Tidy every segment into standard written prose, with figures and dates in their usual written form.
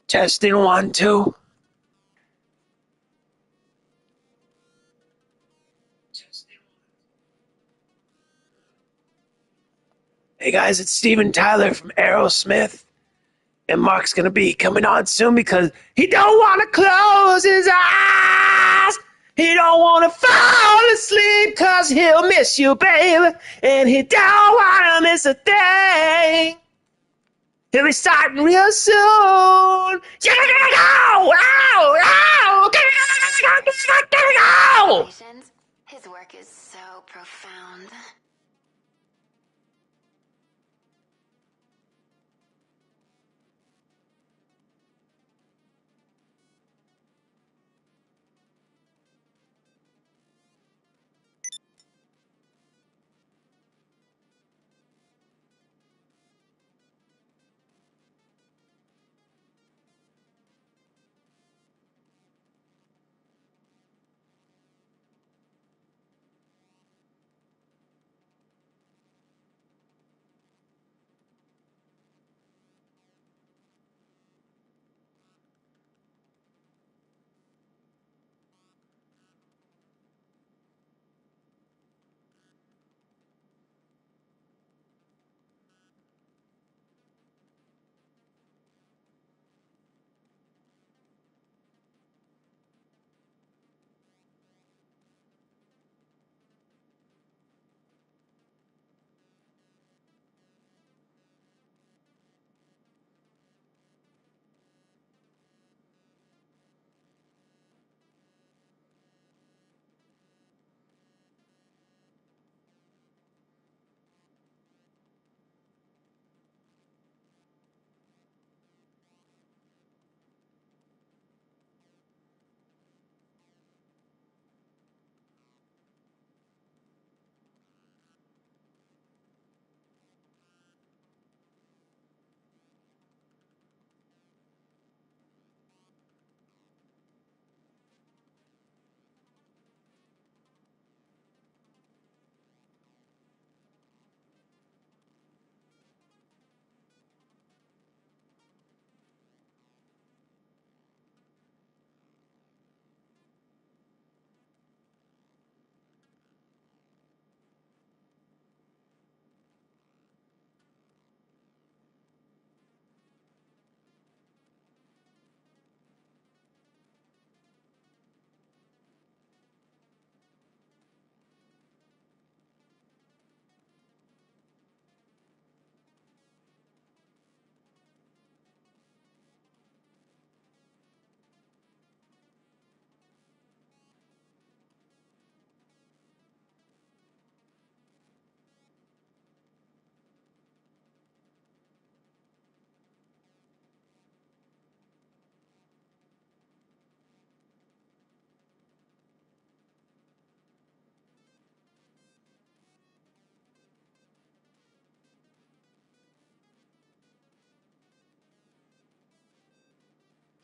Testing 1, 2. Hey guys, it's Steven Tyler from Aerosmith. And Mark's gonna be coming on soon because he don't wanna close his eyes. He don't wanna fall asleep cause he'll miss you, babe. And he don't wanna miss a thing. He'll be starting real soon. Yeah, gotta go! Ow! Ow! Gotta go! His work is so profound.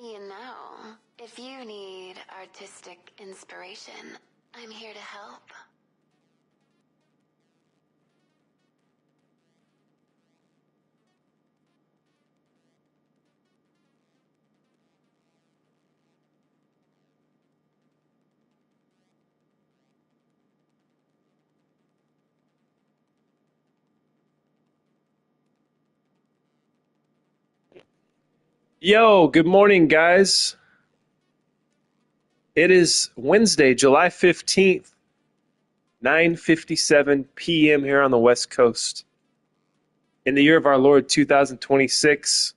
You know, if you need artistic inspiration, I'm here to help. Yo, good morning, guys. It is Wednesday, July 15th, 9:57 p.m. here on the West Coast. In the year of our Lord 2026,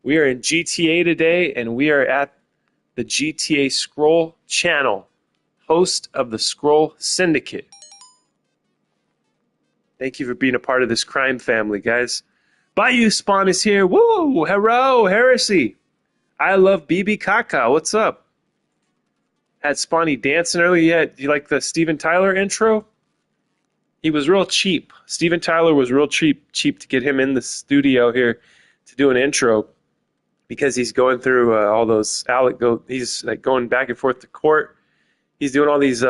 we are in GTA today, and we are at the GTA Scroll channel, host of the Scroll Syndicate. Thank you for being a part of this crime family, guys. Bayou Spawn is here. Woo! Hello, Heresy. I love BB Kaka. What's up? Had Spawny dancing earlier. Yeah, do you like the Steven Tyler intro? He was real cheap. Steven Tyler was real cheap to get him in the studio here to do an intro because he's going through all those he's like going back and forth to court. He's doing all these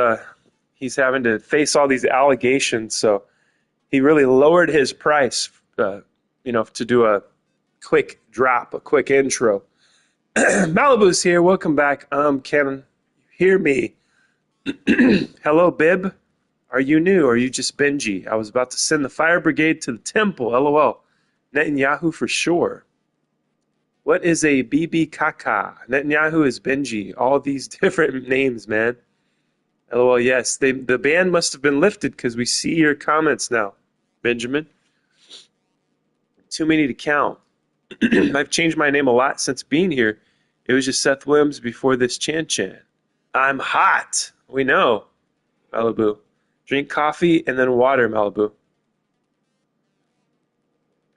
he's having to face all these allegations, so he really lowered his price to do a quick drop, a quick intro. Malibu's here. Welcome back. Can you hear me? Hello, Bib. Are you new or are you just Benji? I was about to send the fire brigade to the temple. LOL. Netanyahu for sure. What is a BB Kaka? Netanyahu is Benji. All these different names, man. LOL, yes. The ban must have been lifted because we see your comments now, Benjamin. Too many to count. I've changed my name a lot since being here. It was just Seth Williams before this Chan Chan. I'm hot. We know, Malibu. Drink coffee and then water, Malibu.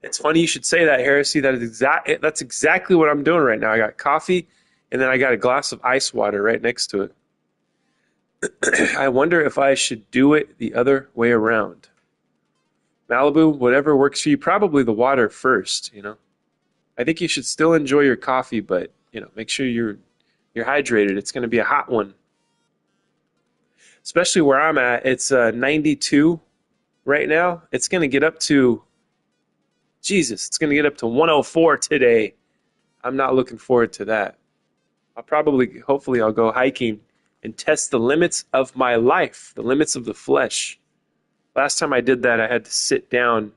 It's funny you should say that, Heresy. That's exactly what I'm doing right now. I got coffee and then I got a glass of ice water right next to it. I wonder if I should do it the other way around. Malibu, whatever works for you. Probably the water first, you know. I think you should still enjoy your coffee, but you know, make sure you're hydrated. It's going to be a hot one. Especially where I'm at, it's 92 right now. It's going to get up to it's going to get up to 104 today. I'm not looking forward to that. Hopefully I'll go hiking and test the limits of my life, the limits of the flesh. Last time I did that, I had to sit down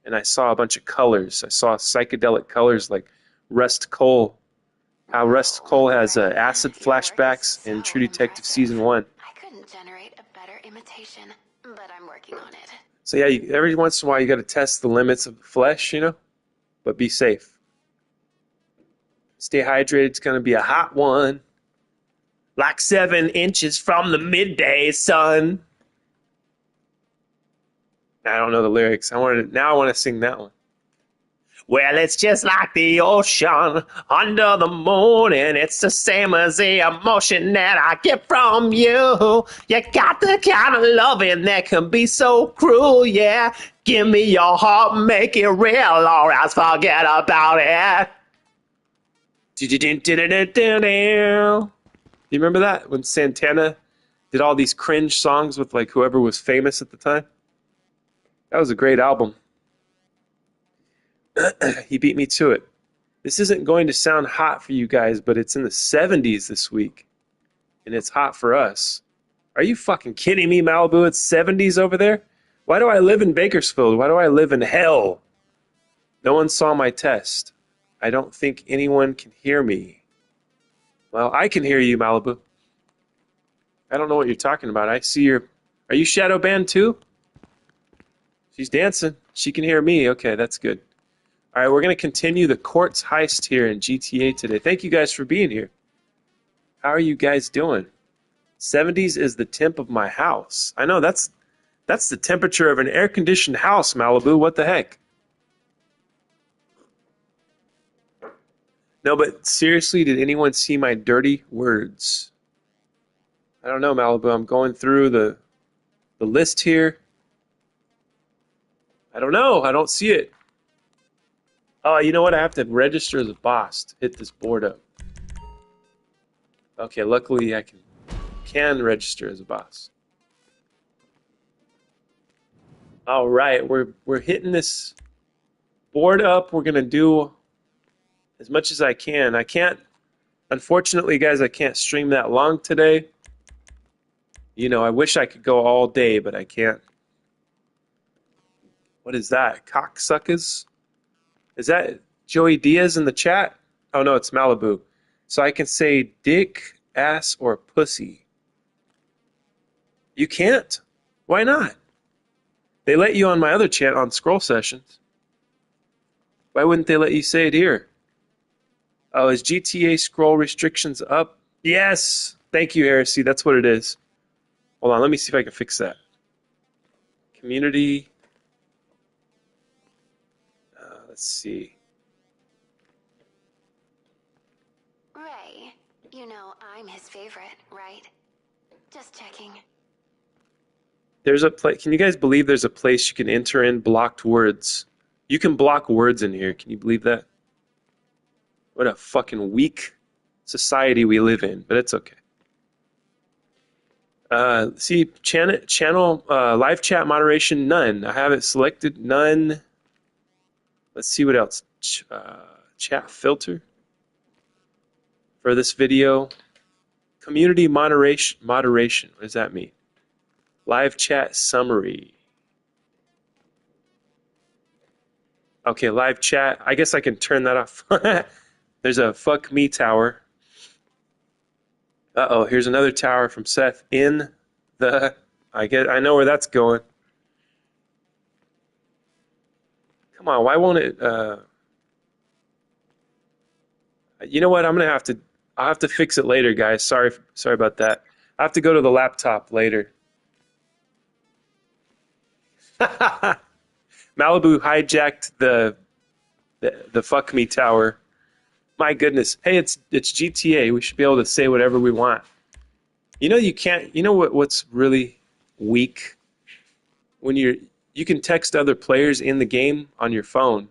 and I saw a bunch of colors. I saw psychedelic colors like Rust Cole, how Rust Cole has acid flashbacks in True Detective Season 1. I couldn't generate a better imitation, but I'm working on it. So yeah, every once in a while you got to test the limits of the flesh, you know, but be safe. Stay hydrated. It's going to be a hot one. Like 7 inches from the midday sun. I don't know the lyrics. Now I want to sing that one. Well, it's just like the ocean under the moon, and it's the same as the emotion that I get from you. You got the kind of loving that can be so cruel, yeah. Give me your heart, make it real, or else forget about it. Do you remember that? When Santana did all these cringe songs with like whoever was famous at the time? That was a great album. He beat me to it. This isn't going to sound hot for you guys, but it's in the 70s this week. And it's hot for us. Are you fucking kidding me, Malibu? It's 70s over there? Why do I live in Bakersfield? Why do I live in hell? No one saw my test. I don't think anyone can hear me. Well, I can hear you, Malibu. I don't know what you're talking about. I see your... Are you shadow banned too? She's dancing. She can hear me. Okay, that's good. All right, we're going to continue the Kortz heist here in GTA today. Thank you guys for being here. How are you guys doing? 70s is the temp of my house. I know, that's the temperature of an air-conditioned house, Malibu. What the heck? No, but seriously, did anyone see my dirty words? I don't know, Malibu. I'm going through the list here. I don't know. I don't see it. Oh, you know what? I have to register as a boss to hit this board up. Okay, luckily I can register as a boss. All right, we're hitting this board up. We're gonna do as much as I can. I can't, unfortunately, guys, I can't stream that long today. You know, I wish I could go all day, but I can't. What is that? Cocksuckers? Is that Joey Diaz in the chat? Oh, no, it's Malibu. So I can say dick, ass, or pussy. You can't? Why not? They let you on my other chat on scroll sessions. Why wouldn't they let you say it here? Oh, is GTA scroll restrictions up? Yes. Thank you, Heresy. That's what it is. Hold on. Let me see if I can fix that. Community. Let's see. Ray, you know I'm his favorite, right? Just checking. There's a place. Can you guys believe there's a place you can enter in blocked words? You can block words in here. Can you believe that? What a fucking weak society we live in, but it's okay. See, channel live chat moderation, none. I have it selected, none. Let's see what else. Chat filter. for this video. Community moderation. What does that mean? Live chat summary. Okay, live chat. I guess I can turn that off. There's a fuck me tower. Uh-oh, here's another tower from Seth in the... I know where that's going. Come on, why won't it... You know what? I'll have to fix it later, guys. Sorry about that. I have to go to the laptop later. Malibu hijacked the fuck me tower. My goodness. Hey, it's GTA. We should be able to say whatever we want. You know you can't. You know what's really weak? When you can text other players in the game on your phone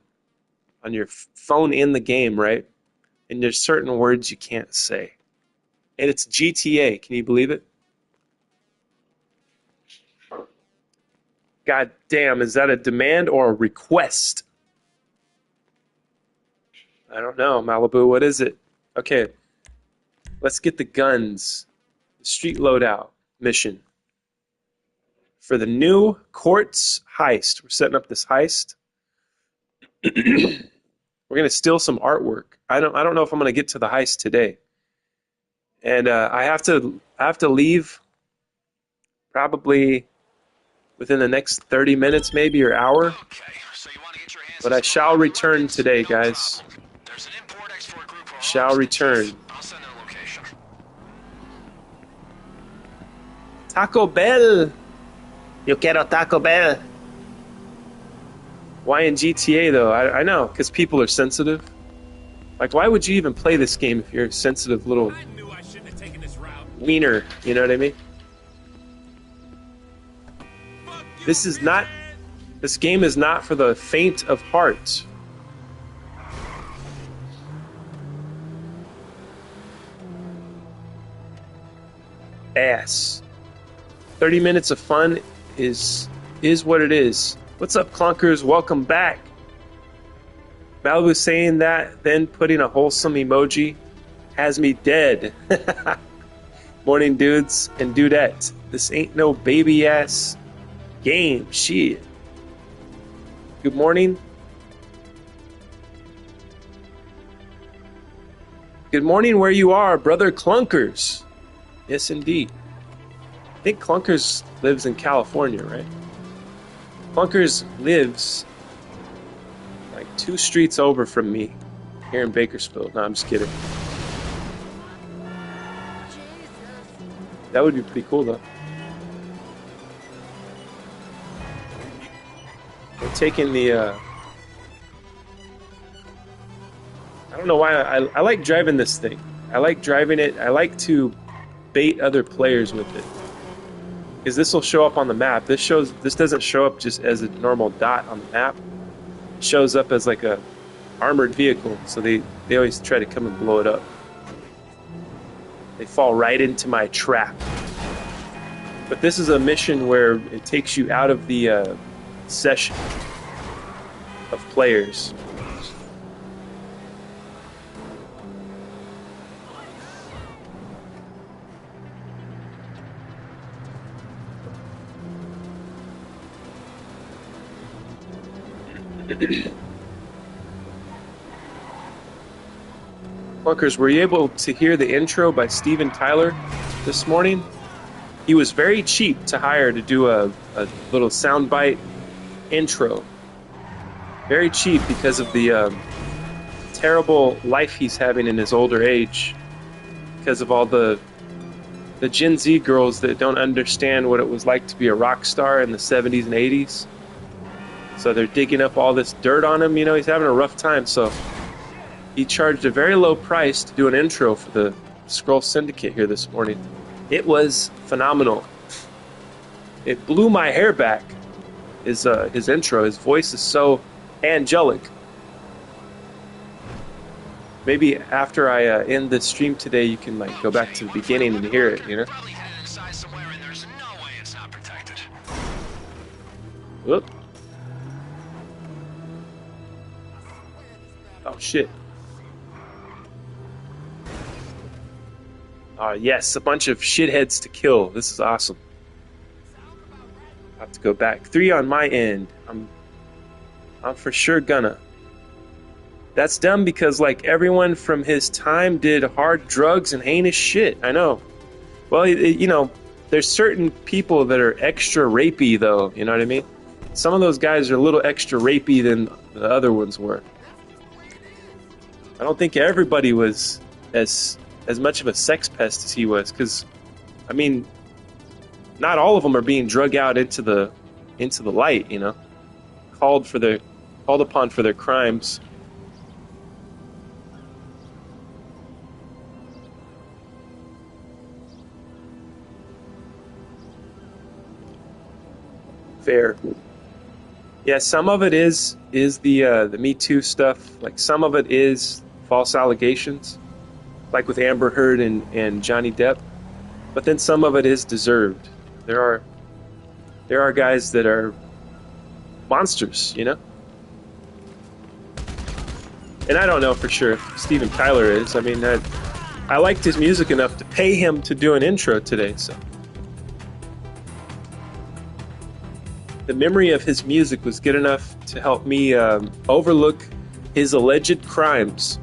in the game, right? And there's certain words you can't say. And it's GTA. Can you believe it? God damn, is that a demand or a request? I don't know, Malibu, what is it? Okay, let's get the guns. The street loadout mission. For the new Kortz heist. We're setting up this heist. We're gonna steal some artwork. I don't know if I'm gonna get to the heist today. And I have to leave probably within the next 30 minutes maybe or hour. Okay, so you want to get your hands But I shall return today, guys. There's an import-export group for Shall return. I'll send their location. Taco Bell. Yo quiero Taco Bell. Why in GTA though? I know, because people are sensitive. Like, why would you even play this game if you're a sensitive little wiener? You know what I mean? This game is not for the faint of heart. Ass. 30 minutes of fun is what it is. What's up, clunkers? Welcome back. Malibu saying that, then putting a wholesome emoji has me dead. Morning, dudes and dudette. This ain't no baby ass game. Shit. Good morning. Good morning where you are, brother Clunkers. Yes, indeed. I think Clunkers lives in California, right? Clunkers lives like 2 streets over from me here in Bakersfield. No, I'm just kidding. That would be pretty cool, though. We're taking the, I don't know why, I like driving this thing. I like driving it. I like to bait other players with it. Because this will show up on the map. This doesn't show up just as a normal dot on the map. It shows up as like a armored vehicle. So they always try to come and blow it up. They fall right into my trap. But this is a mission where it takes you out of the session of players. Clunkers, were you able to hear the intro by Steven Tyler this morning? He was very cheap to hire to do a little soundbite intro. Very cheap because of the terrible life he's having in his older age. Because of all the Gen Z girls that don't understand what it was like to be a rock star in the 70s and 80s. So they're digging up all this dirt on him. You know, he's having a rough time. So he charged a very low price to do an intro for the Scroll Syndicate here this morning. It was phenomenal. It blew my hair back. His intro, his voice is so angelic. Maybe after I end the stream today, you can like go back to the beginning and hear it. You know. Whoop. Oh shit. Yes, a bunch of shitheads to kill. This is awesome. I have to go back. 3 on my end. I'm for sure gonna. That's dumb because like everyone from his time did hard drugs and heinous shit. I know. Well, you know, there's certain people that are extra rapey though. You know what I mean? Some of those guys are a little extra rapey than the other ones were. I don't think everybody was as much of a sex pest as he was, because I mean, not all of them are being drug out into the light, you know, called upon for their crimes. Fair. Yeah, some of it is the Me Too stuff. Like some of it is false allegations, like with Amber Heard and Johnny Depp. But then some of it is deserved. There are guys that are monsters, you know? And I don't know for sure if Steven Tyler is. I mean, I liked his music enough to pay him to do an intro today, so. The memory of his music was good enough to help me overlook his alleged crimes.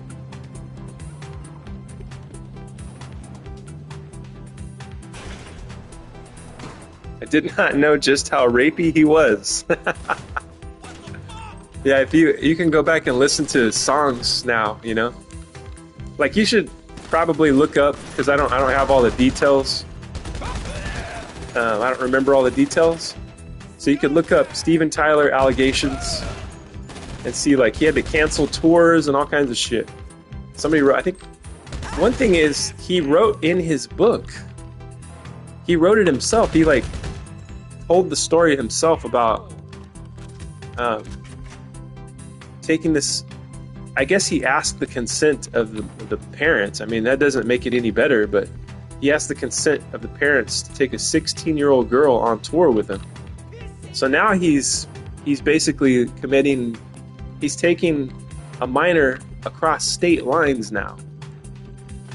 I did not know just how rapey he was. Yeah, if you can go back and listen to his songs now, you know, like you should probably look up, because I don't have all the details. I don't remember all the details. So you could look up Steven Tyler allegations and see like he had to cancel tours and all kinds of shit. Somebody wrote, I think one thing is he wrote in his book. He wrote it himself. He like told the story himself about taking this. I guess he asked the consent of the parents. I mean, that doesn't make it any better, but he asked the consent of the parents to take a 16-year-old girl on tour with him. So now he's basically he's taking a minor across state lines now.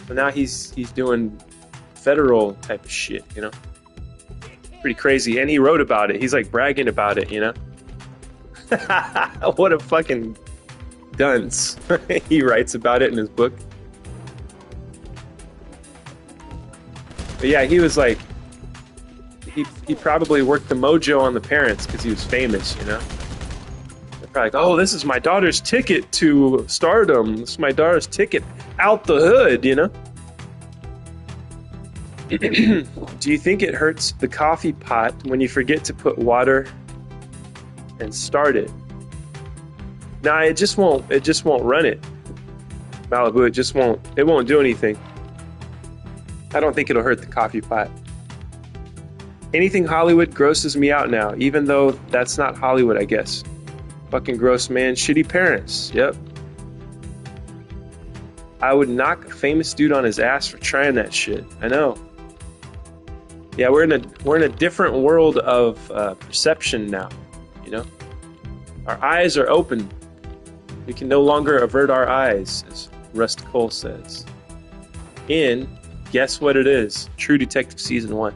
So now he's doing federal type of shit, you know? Pretty crazy. And he wrote about it. He's like bragging about it, you know? What a fucking dunce. He writes about it in his book. But yeah, he was like, he probably worked the mojo on the parents because he was famous, you know? They're probably like, oh, this is my daughter's ticket to stardom. This is my daughter's ticket out the hood, you know? Do you think it hurts the coffee pot when you forget to put water and start it? Nah, it just won't run it. Malibu, it won't do anything. I don't think it'll hurt the coffee pot. Anything Hollywood grosses me out now, even though that's not Hollywood, I guess. Fucking gross, man. Shitty parents. Yep. I would knock a famous dude on his ass for trying that shit. I know. Yeah, we're in a different world of perception now. You know, our eyes are open. We can no longer avert our eyes, as Rust Cole says. In Guess What It Is? True Detective Season 1.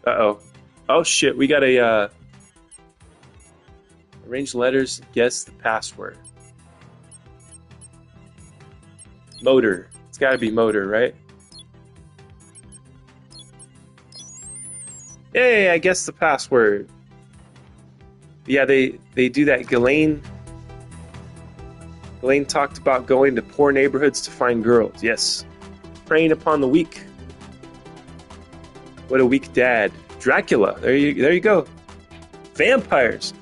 Uh-oh. Oh, shit. We got a, arrange letters, guess the password. Motor. It's got to be motor, right? Hey, I guessed the password. Yeah, they do that. Ghislaine talked about going to poor neighborhoods to find girls. Yes. Preying upon the weak. What a weak dad. Dracula. There you go. Vampires.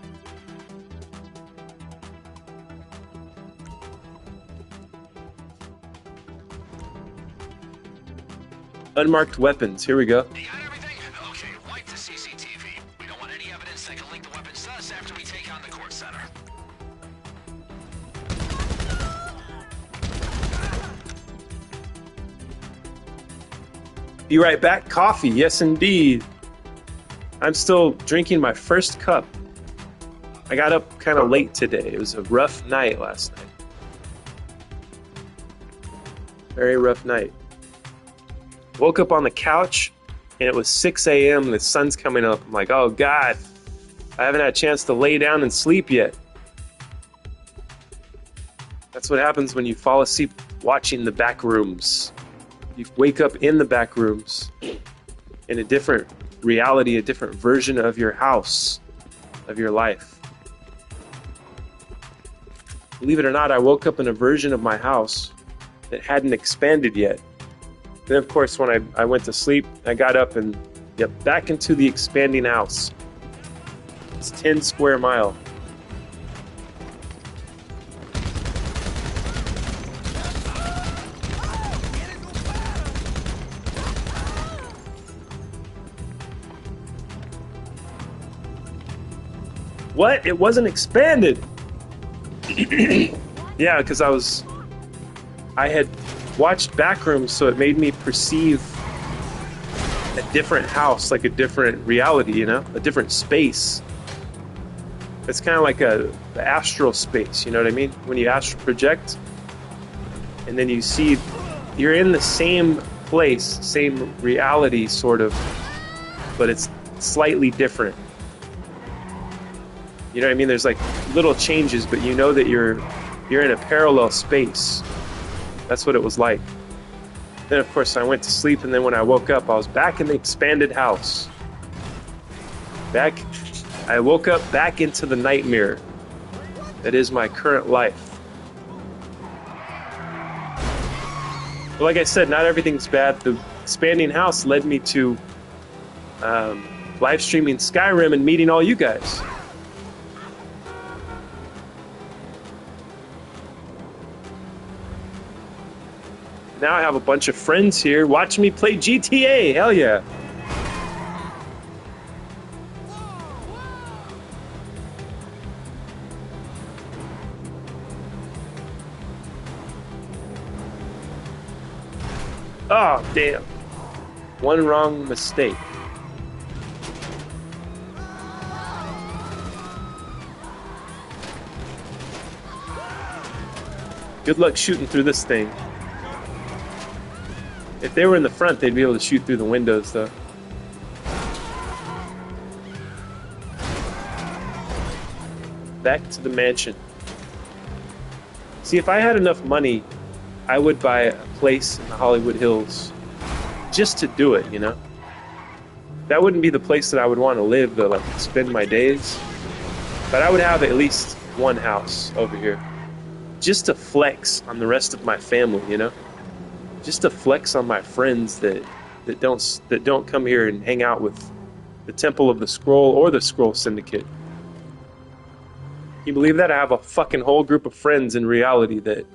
Unmarked weapons. Here we go. You got everything? Okay, wipe the CCTV. We don't want any evidence that can link the weapons to us after we take on the Kortz Center. Be right back. Coffee. Yes, indeed. I'm still drinking my first cup. I got up kind of late today. It was a rough night last night. Very rough night. Woke up on the couch, and it was 6 a.m. and the sun's coming up. I'm like, oh God, I haven't had a chance to lay down and sleep yet. That's what happens when you fall asleep watching the back rooms. You wake up in the back rooms in a different reality, a different version of your house, of your life. Believe it or not, I woke up in a version of my house that hadn't expanded yet. Then, of course, when I went to sleep, I got up and back into the expanding house. It's 10 square mile. What? It wasn't expanded. Yeah, because I had watched Backrooms, so it made me perceive a different house, like a different reality, you know, a different space. It's kind of like the astral space, you know what I mean? When you astral project, and then you see you're in the same place, same reality, sort of, but it's slightly different. You know what I mean? There's like little changes, but you know that you're in a parallel space. That's what it was like. Then, of course, I went to sleep, and then when I woke up, I was back in the expanded house. I woke up back into the nightmare that is my current life. But like I said, not everything's bad. The expanding house led me to live streaming Skyrim and meeting all you guys. Now I have a bunch of friends here watching me play GTA. Hell yeah. Oh, damn. One wrong mistake. Good luck shooting through this thing. If they were in the front, they'd be able to shoot through the windows, though. Back to the mansion. See, if I had enough money, I would buy a place in the Hollywood Hills just to do it, you know? That wouldn't be the place that I would want to live, though, like spend my days. But I would have at least one house over here just to flex on the rest of my family, you know? Just to flex on my friends that don't come here and hang out with the Temple of the Scroll or the Scroll Syndicate. Can you believe that? I have a fucking whole group of friends in reality that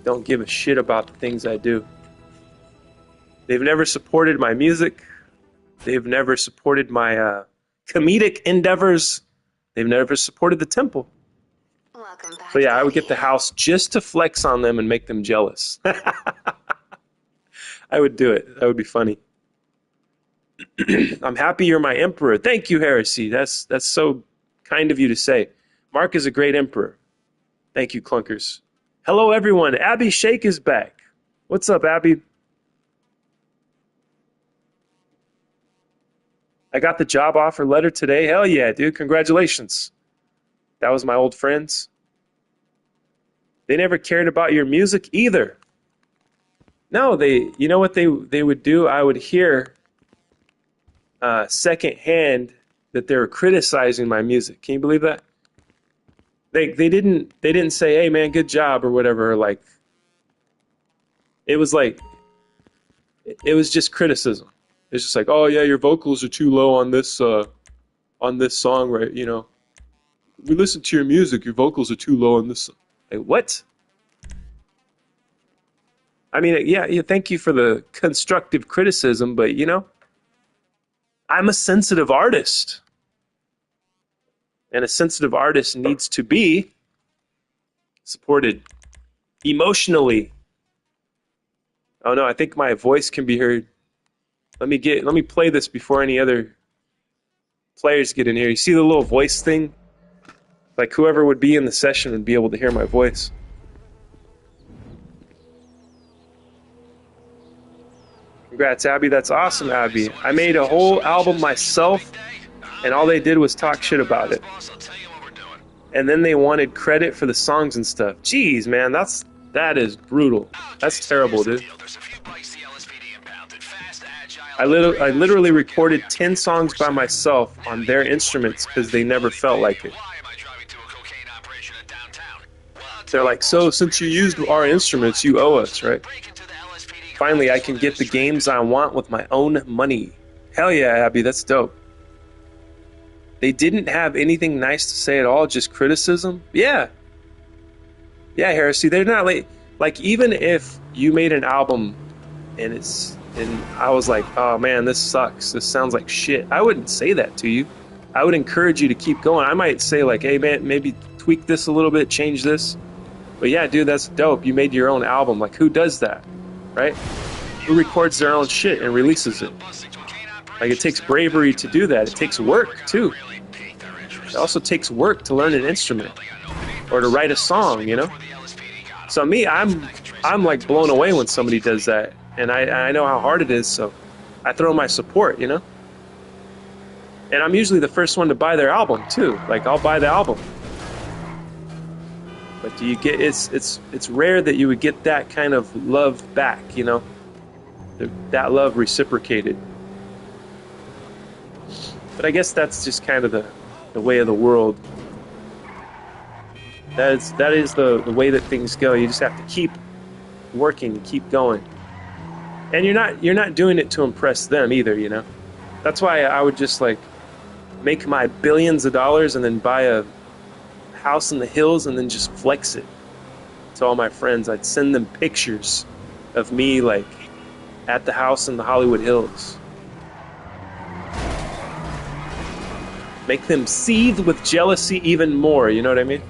don't give a shit about the things I do. They've never supported my music. They've never supported my comedic endeavors. They've never supported the temple. Welcome back. So yeah, I would get the house just to flex on them and make them jealous. I would do it. That would be funny. I'm happy you're my emperor. Thank you, Heresy. That's so kind of you to say. Mark is a great emperor. Thank you, Clunkers. Hello, everyone. Abby Shake is back. What's up, Abby? I got the job offer letter today. Hell yeah, dude. Congratulations. That was my old friends. They never cared about your music either. No, you know what they would do? I would hear secondhand that they were criticizing my music. Can you believe that? They didn't say, "Hey man, good job" or whatever. Like it was just criticism. It's just like, "Oh yeah, your vocals are too low on this song, right? You know, we listen to your music, your vocals are too low on this song." Like what? I mean, yeah, thank you for the constructive criticism, but, you know, I'm a sensitive artist. And a sensitive artist needs to be supported emotionally. Oh, no, I think my voice can be heard. Let me play this before any other players get in here. You see the little voice thing? Like whoever would be in the session would be able to hear my voice. Congrats, Abby. That's awesome, Abby. I made a whole album myself, and all they did was talk shit about it. And then they wanted credit for the songs and stuff. Jeez, man, that is brutal. That's terrible, dude. I literally recorded 10 songs by myself on their instruments because they never felt like it. They're like, so since you used our instruments, you owe us, right? Finally, I can get the games I want with my own money. Hell yeah, Abby, that's dope. They didn't have anything nice to say at all, just criticism? Yeah. Yeah, Heresy, they're not like even if you made an album and I was like, oh man, this sucks. This sounds like shit. I wouldn't say that to you. I would encourage you to keep going. I might say like, hey man, maybe tweak this a little bit, change this. But yeah, dude, that's dope. You made your own album. Like, who does that, right? Who records their own shit and releases it? Like, it takes bravery to do that. It takes work, too. It also takes work to learn an instrument or to write a song, you know? So me, I'm like blown away when somebody does that. And I know how hard it is, so I throw my support, you know? And I'm usually the first one to buy their album, too. Like, I'll buy the album. But do you get it's rare that you would get that kind of love back, you know, that love reciprocated. But I guess that's just kind of the way of the world. That is the way that things go. You just have to keep working, keep going, and you're not doing it to impress them either, you know. That's why I would just like make my billions of dollars and then buy a house in the hills and then just flex it to all my friends. I'd send them pictures of me like at the house in the Hollywood Hills. Make them seethe with jealousy even more, you know what I mean?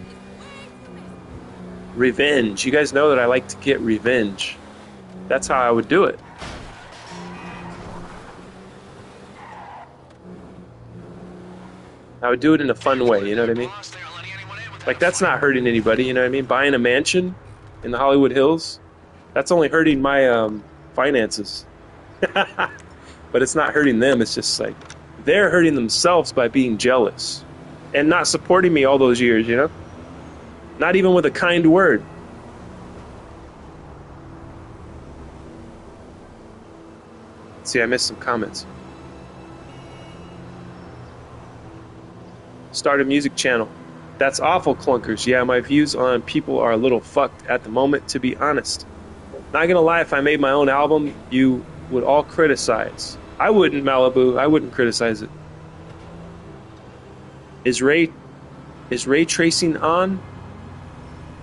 Revenge. You guys know that I like to get revenge. That's how I would do it. I would do it in a fun way, you know what I mean? Like, that's not hurting anybody, you know what I mean? Buying a mansion in the Hollywood Hills, that's only hurting my finances. But it's not hurting them. It's just like they're hurting themselves by being jealous and not supporting me all those years, you know? Not even with a kind word. See, I missed some comments. Start a music channel. That's awful, Clunkers. Yeah, my views on people are a little fucked at the moment, to be honest. Not gonna lie, if I made my own album, you would all criticize. I wouldn't, Malibu. I wouldn't criticize it. Is ray tracing on?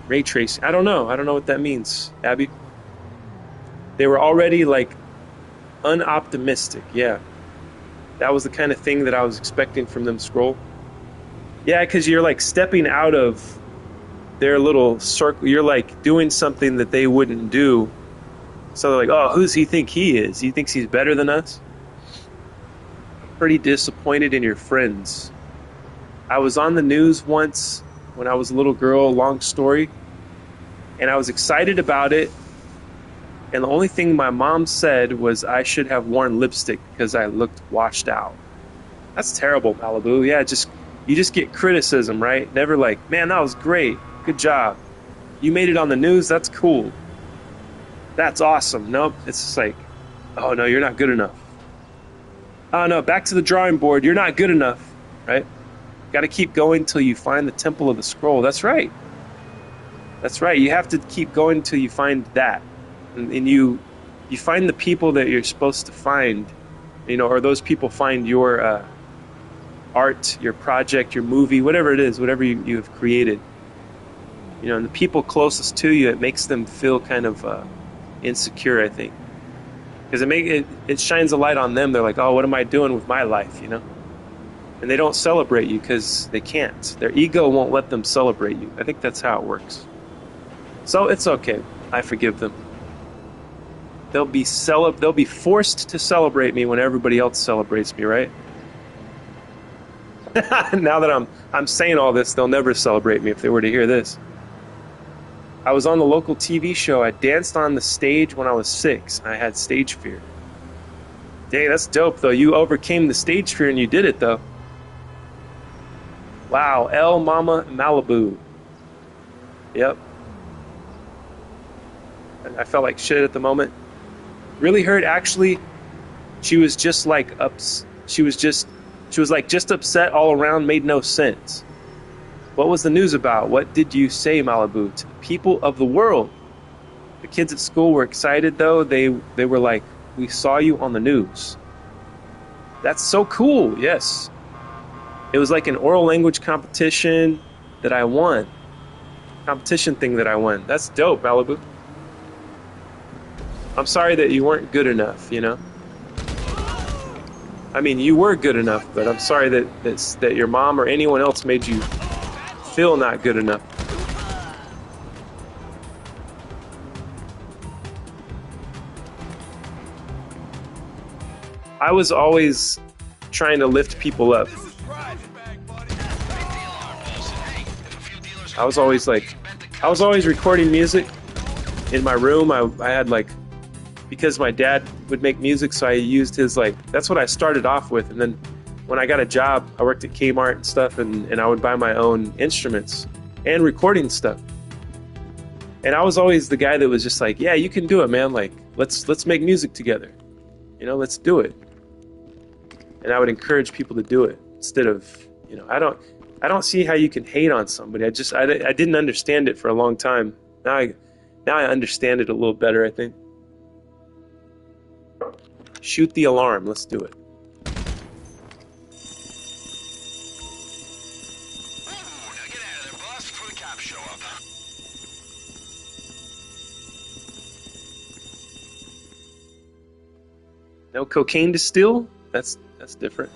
Ray tracing. I don't know. I don't know what that means, Abby. They were already, like, unoptimistic. Yeah. That was the kind of thing that I was expecting from them, Scroll. Yeah, because you're like stepping out of their little circle. You're like doing something that they wouldn't do. So they're like, oh, who's he think he is? He thinks he's better than us? Pretty disappointed in your friends. I was on the news once when I was a little girl, long story. And I was excited about it. And the only thing my mom said was I should have worn lipstick because I looked washed out. That's terrible, Malibu. Yeah, you just get criticism, right? Never like, man, that was great. Good job. You made it on the news. That's cool. That's awesome. Nope. It's just like, oh, no, you're not good enough. Oh, no, back to the drawing board. You're not good enough, right? Got to keep going till you find the Temple of the Scroll. That's right. That's right. You have to keep going till you find that. And you find the people that you're supposed to find, you know, or those people find your art, your project, your movie, whatever it is, whatever you have created. You know, and the people closest to you, it makes them feel kind of insecure, I think. Because it shines a light on them. They're like, oh, what am I doing with my life, you know? And they don't celebrate you because they can't. Their ego won't let them celebrate you. I think that's how it works. So it's okay. I forgive them. They'll be forced to celebrate me when everybody else celebrates me, right? Now that I'm saying all this, they'll never celebrate me if they were to hear this. I was on the local TV show. I danced on the stage when I was 6. I had stage fear. Dang, that's dope, though. You overcame the stage fear and you did it, though. Wow, El Mama Malibu. Yep. I felt like shit at the moment. Really hurt, actually. She was just like she was like just upset all around, made no sense. What was the news about? What did you say, Malibu, to the people of the world? The kids at school were excited, though. They were like, we saw you on the news. That's so cool, yes. It was like an oral language competition that I won. Competition thing that I won. That's dope, Malibu. I'm sorry that you weren't good enough, you know? I mean, you were good enough, but I'm sorry that your mom or anyone else made you feel not good enough. I was always trying to lift people up. I was always recording music in my room. I had like, because my dad would make music, so I used his, like, that's what I started off with. And then when I got a job, I worked at Kmart and stuff, and I would buy my own instruments and recording stuff. And I was always the guy that was just like, yeah, you can do it, man. Like, let's make music together. You know, let's do it. And I would encourage people to do it instead of, you know, I don't see how you can hate on somebody. I didn't understand it for a long time. Now I understand it a little better, I think. Shoot the alarm. Let's do it. Now get out of there, boss, before the cops show up. No cocaine to steal? That's different.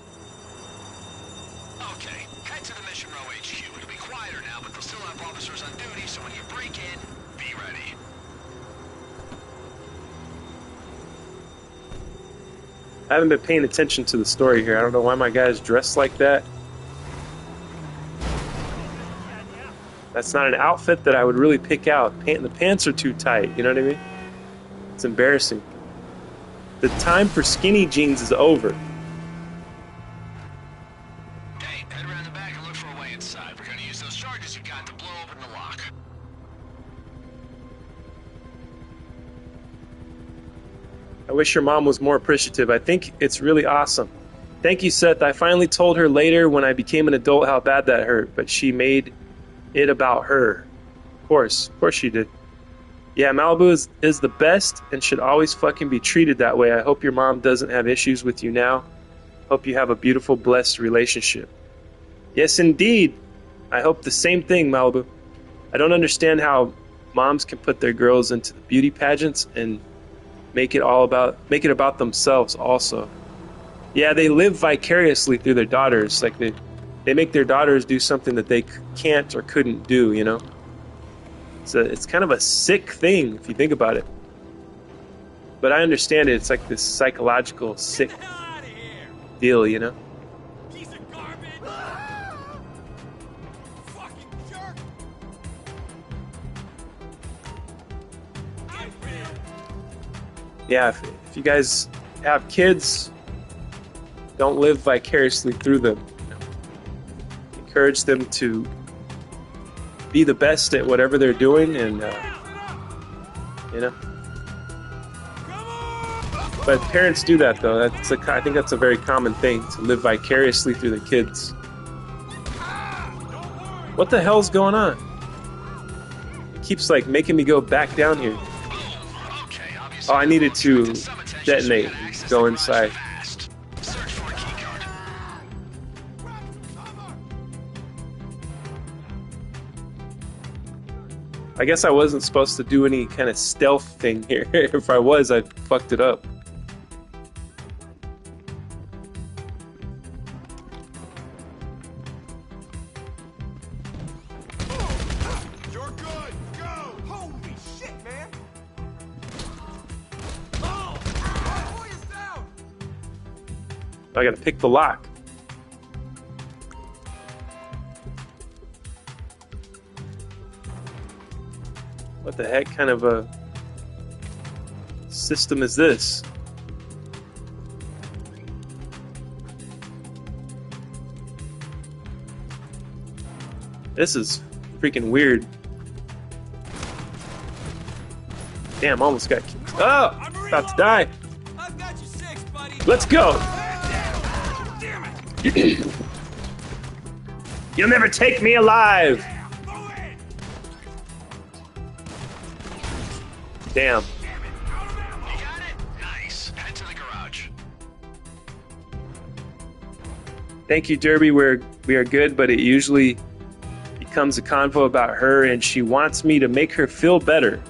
Okay, head to the Mission Row HQ. It'll be quieter now, but they'll still have officers on duty, so when you break in, be ready. I haven't been paying attention to the story here. I don't know why my guy's dressed like that. That's not an outfit that I would really pick out. The pants are too tight, you know what I mean? It's embarrassing. The time for skinny jeans is over. Hey, head around the back and look for a way inside. We're gonna use those charges you got to blow open the lock. I wish your mom was more appreciative. I think it's really awesome. Thank you, Seth. I finally told her later when I became an adult how bad that hurt, but she made it about her. Of course she did. Yeah, Malibu is the best and should always fucking be treated that way. I hope your mom doesn't have issues with you now. Hope you have a beautiful, blessed relationship. Yes, indeed. I hope the same thing, Malibu. I don't understand how moms can put their girls into the beauty pageants and make it about themselves also. Yeah, they live vicariously through their daughters. Like they make their daughters do something that they can't or couldn't do, you know? It's kind of a sick thing if you think about it. But I understand it. It's like this psychological sick deal, you know? Piece of garbage! Fucking jerk! Yeah, if you guys have kids, don't live vicariously through them. You know? Encourage them to be the best at whatever they're doing, and you know. But parents do that, though. I think that's a very common thing, to live vicariously through their kids. What the hell's going on? It keeps like making me go back down here. Oh, I needed to detonate. Go inside. I guess I wasn't supposed to do any kind of stealth thing here. If I was, I fucked it up. You're good! Go! Holy shit, man! Oh! Boy is down! I gotta pick the lock. What the heck kind of a system is this? This is freaking weird. Damn, almost got killed. Oh, about to die. I've got you six, buddy. Let's go. Damn it. You'll never take me alive. Move it. Damn. You got it? Nice. Head to the garage. Thank you, Derby. We are good, but it usually becomes a convo about her, and she wants me to make her feel better.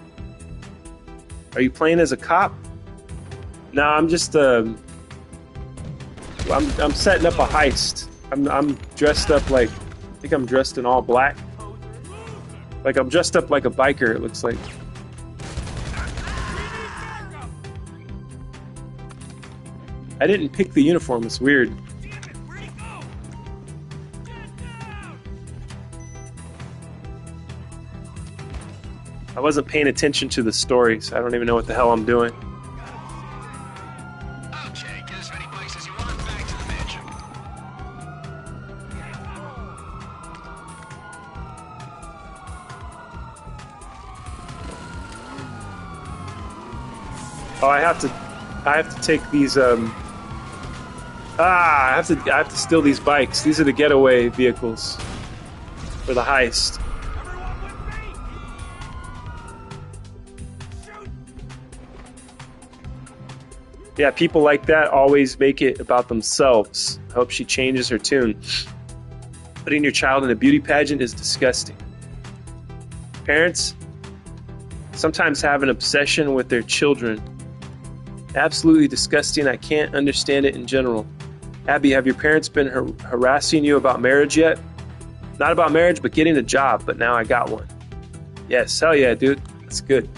Are you playing as a cop? No, I'm just I'm setting up a heist. I'm dressed up like, I think I'm dressed in all black. Like I'm dressed up like a biker, it looks like. I didn't pick the uniform, it's weird. I wasn't paying attention to the story, so I don't even know what the hell I'm doing. Okay, get as many bikes as you want. Back to the mansion. Oh, I have to take these I have to steal these bikes. These are the getaway vehicles for the heist. Everyone with me. Shoot. Yeah, people like that always make it about themselves. I hope she changes her tune. Putting your child in a beauty pageant is disgusting. Parents sometimes have an obsession with their children. Absolutely disgusting. I can't understand it in general. Abby, have your parents been harassing you about marriage yet? Not about marriage, but getting a job, but now I got one. Yes, hell yeah, dude. That's good.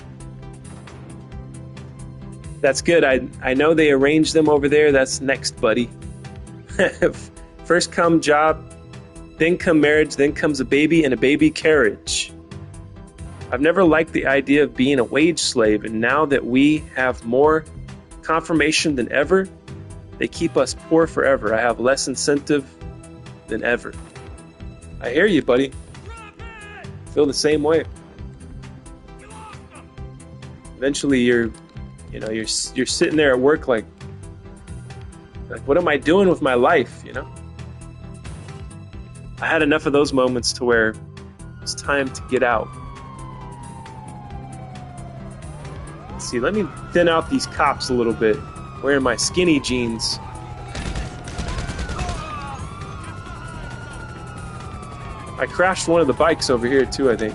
That's good. I know they arranged them over there. That's next, buddy. First come job, then come marriage, then comes a baby and a baby carriage. I've never liked the idea of being a wage slave, and now that we have more confirmation than ever, they keep us poor forever. I have less incentive than ever. I hear you, buddy. Feel the same way. Eventually, you're sitting there at work like, what am I doing with my life? You know. I had enough of those moments to where it's time to get out. Let's see. Let me thin out these cops a little bit. Wearing my skinny jeans. I crashed one of the bikes over here too, I think.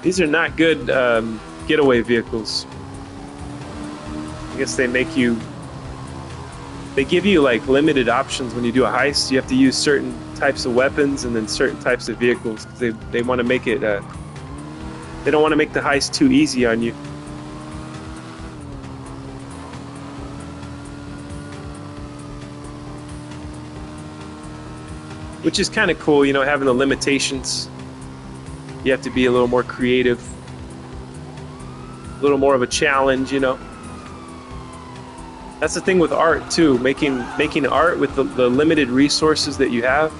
These are not good getaway vehicles. I guess they make you... They give you like limited options when you do a heist. You have to use certain types of weapons and then certain types of vehicles. They want to make it... they don't want to make the heist too easy on you. Which is kind of cool, you know, having the limitations. You have to be a little more creative, a little more of a challenge, you know. That's the thing with art too. Making art with the limited resources that you have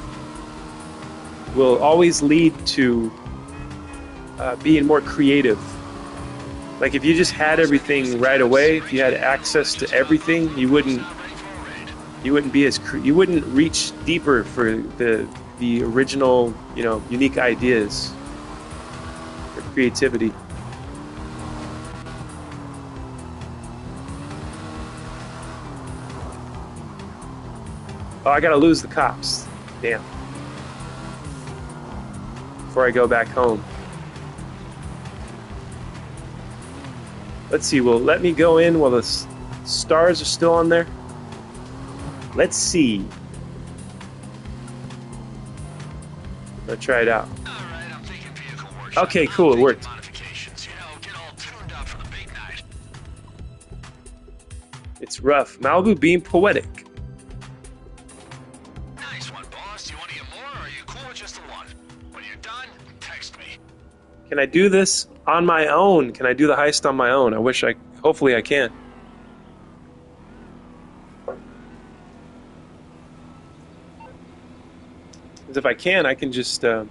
will always lead to being more creative. Like if you just had everything right away, if you had access to everything, you wouldn't be as you wouldn't reach deeper for the original, you know, unique ideas. Creativity. Oh, I gotta lose the cops. Damn. Before I go back home. Let's see, will it let me go in while the stars are still on there? Let's see. I'll try it out. Alright, I'm thinking vehicle workshop. Okay, cool, it worked. Modifications, you know, get all tuned up for the big night. It's rough. Malibu being poetic. Nice one, boss. Do you want to get more, or are you cool with just the one? When you're done, text me. Can I do this on my own? Can I do the heist on my own? Hopefully I can. 'Cause if I can, I can just, got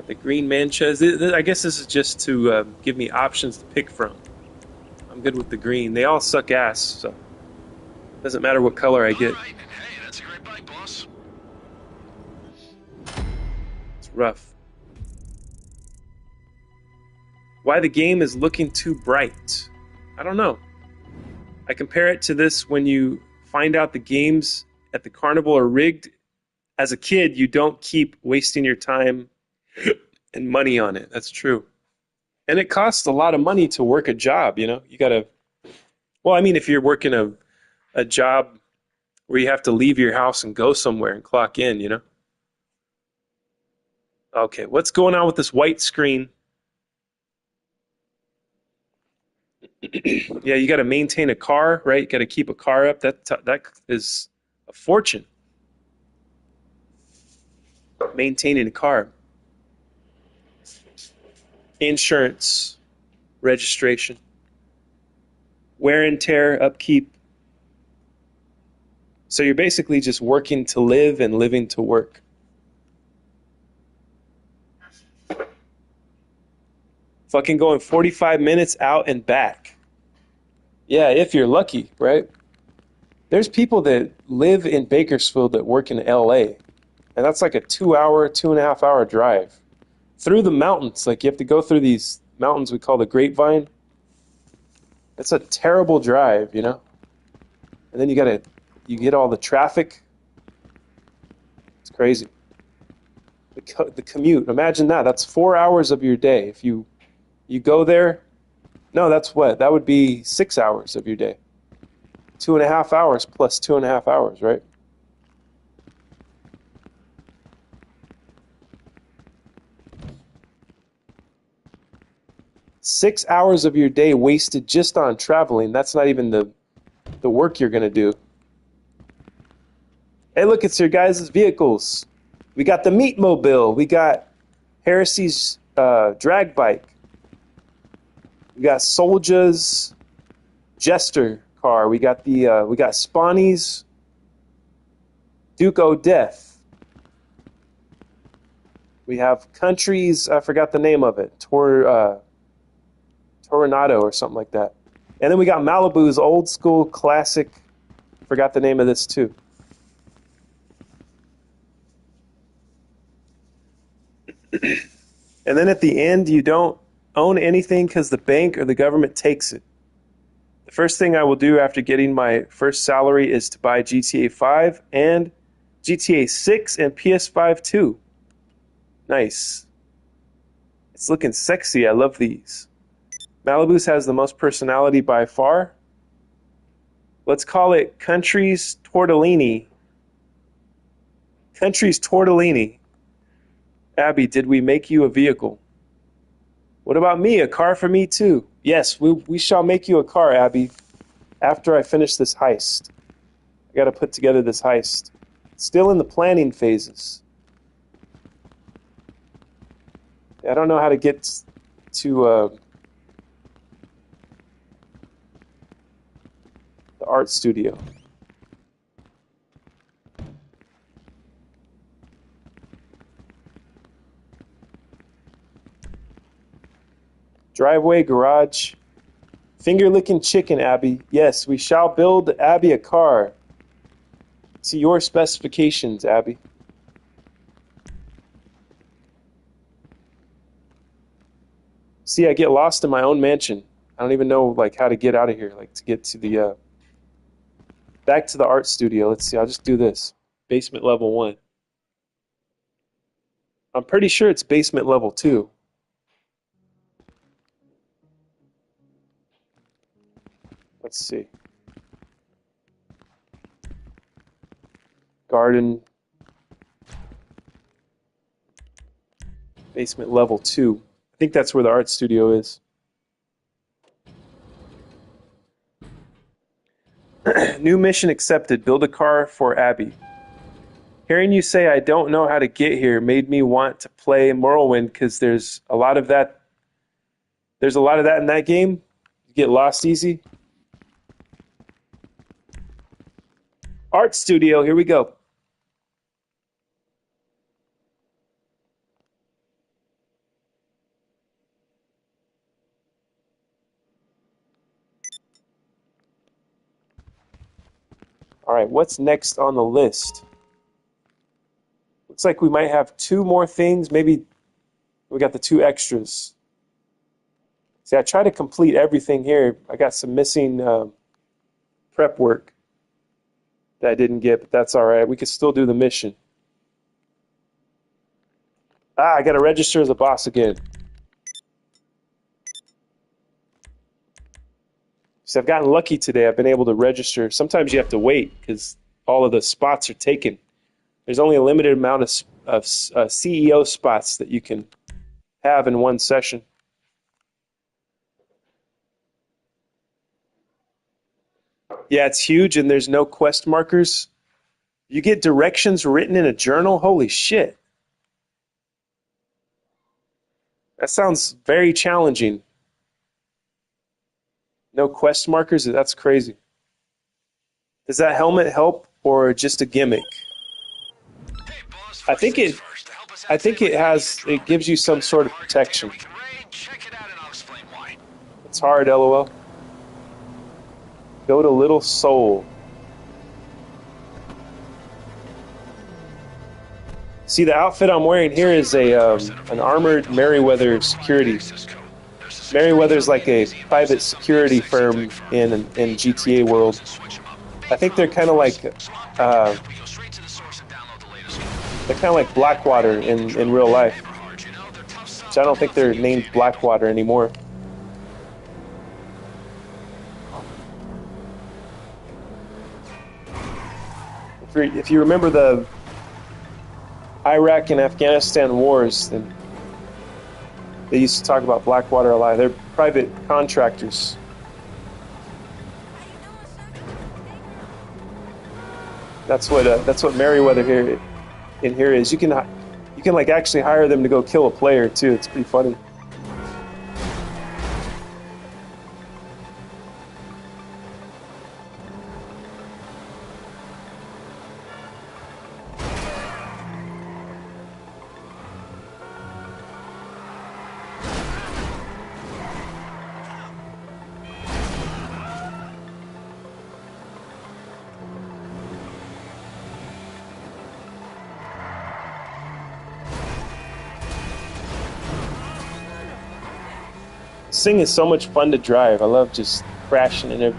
the green manchas. I guess this is just to give me options to pick from. I'm good with the green. They all suck ass, so doesn't matter what color I get. Alright, hey, that's a great bike, boss. It's rough. Why the game is looking too bright? I don't know. I compare it to this when you find out the games at the carnival are rigged. As a kid, you don't keep wasting your time and money on it. That's true. And it costs a lot of money to work a job, you know? You gotta, well, I mean, if you're working a job where you have to leave your house and go somewhere and clock in, you know? Okay, what's going on with this white screen? Yeah, you got to maintain a car, right? You got to keep a car up. That is a fortune. Maintaining a car. Insurance, registration, wear and tear, upkeep. So you're basically just working to live and living to work. Fucking going 45 minutes out and back. Yeah, if you're lucky, right? There's people that live in Bakersfield that work in LA. And that's like a 2.5 hour drive. Through the mountains. Like you have to go through these mountains we call the Grapevine. It's a terrible drive, you know? And then you get all the traffic. It's crazy. The commute, imagine that. That's 4 hours of your day. If you go there, no, that's what? That would be 6 hours of your day. 2.5 hours plus 2.5 hours, right? Six hours of your day wasted just on traveling. That's not even the work you're going to do. Hey, look, it's your guys' vehicles. We got the Meat Mobile. We got Heresy's drag bike. We got Solja's Jester car. We got Spawny's Duke O'Death. We have Country's, I forgot the name of it, Tornado or something like that. And then we got Malibu's old school classic, forgot the name of this too. And then at the end, you don't own anything because the bank or the government takes it. The first thing I will do after getting my first salary is to buy GTA 5 and GTA 6 and PS5 too. Nice. It's looking sexy. I love these. Malibu's has the most personality by far. Let's call it Country's Tortellini. Country's Tortellini. Abby, did we make you a vehicle? What about me? A car for me too? Yes, we shall make you a car, Abby, after I finish this heist. I got to put together this heist. Still in the planning phases. I don't know how to get to the art studio. Driveway, garage. Finger-licking chicken, Abby. Yes, we shall build Abby a car. To your specifications, Abby. See, I get lost in my own mansion. I don't even know like how to get out of here, like to get to the back to the art studio. Let's see. I'll just do this. Basement level 1. I'm pretty sure it's basement level 2. Let's see. Garden. Basement level 2. I think that's where the art studio is. New mission accepted. Build a car for Abby. Hearing you say I don't know how to get here made me want to play Morrowind because there's a lot of that. There's a lot of that in that game. You get lost easy. Art studio, here we go. All right, what's next on the list? Looks like we might have 2 more things. Maybe we got the 2 extras. See, I try to complete everything here. I got some missing prep work that I didn't get, but that's all right. We could still do the mission. I got to register as a boss again. So I've gotten lucky today. I've been able to register. Sometimes you have to wait because all of the spots are taken. There's only a limited amount of CEO spots that you can have in one session. Yeah, it's huge, and there's no quest markers. You get directions written in a journal? Holy shit. That sounds very challenging. No quest markers? That's crazy. Does that helmet help or just a gimmick? I think it gives you some sort of protection. It's hard, LOL. Go to Little Seoul. See, the outfit I'm wearing here is an armored Merryweather security. Merryweather's like a private security firm in GTA world. I think they're kind of like Blackwater in real life. Which I don't think they're named Blackwater anymore. If you remember the Iraq and Afghanistan wars, then they used to talk about Blackwater a lot. They're private contractors. That's what Merryweather here is. You can like actually hire them to go kill a player too. It's pretty funny. This thing is so much fun to drive. I love just crashing into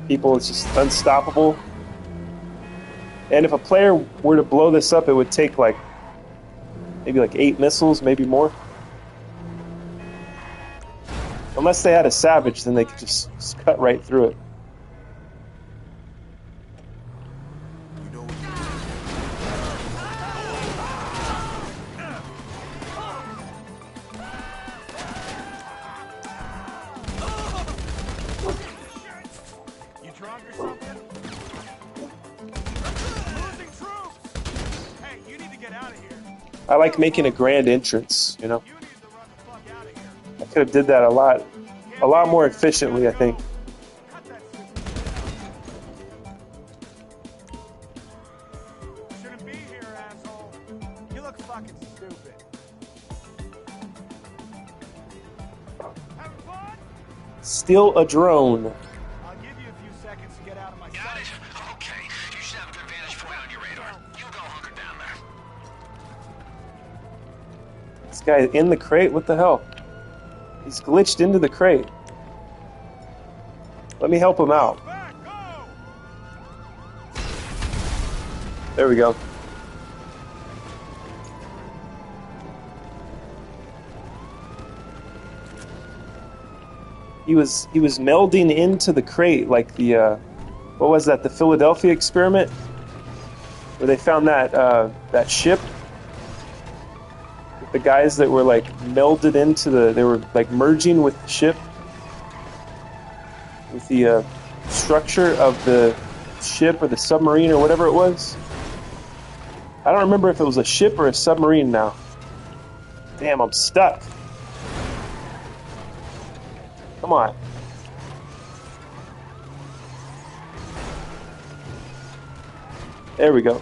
people. It's just unstoppable. And if a player were to blow this up, it would take maybe 8 missiles, maybe more. Unless they had a Savage, then they could just cut right through it. I like making a grand entrance, you know. I could have did that a lot more efficiently, I think. Shouldn't be here, asshole. You look fucking stupid. Having fun? Steal a drone. I'll give you a few seconds to get out of my Got it? sight. Okay. You should have a good vantage point on your radar. You go hunker down there. This guy in the crate? What the hell? He's glitched into the crate. Let me help him out. Back, go! There we go. He was melding into the crate like the what was that? The Philadelphia experiment, where they found that ship with the guys that were like melded into they were like merging with the ship, with the structure of the ship or the submarine or whatever it was. I don't remember if it was a ship or a submarine now. Damn, I'm stuck. Come on. There we go.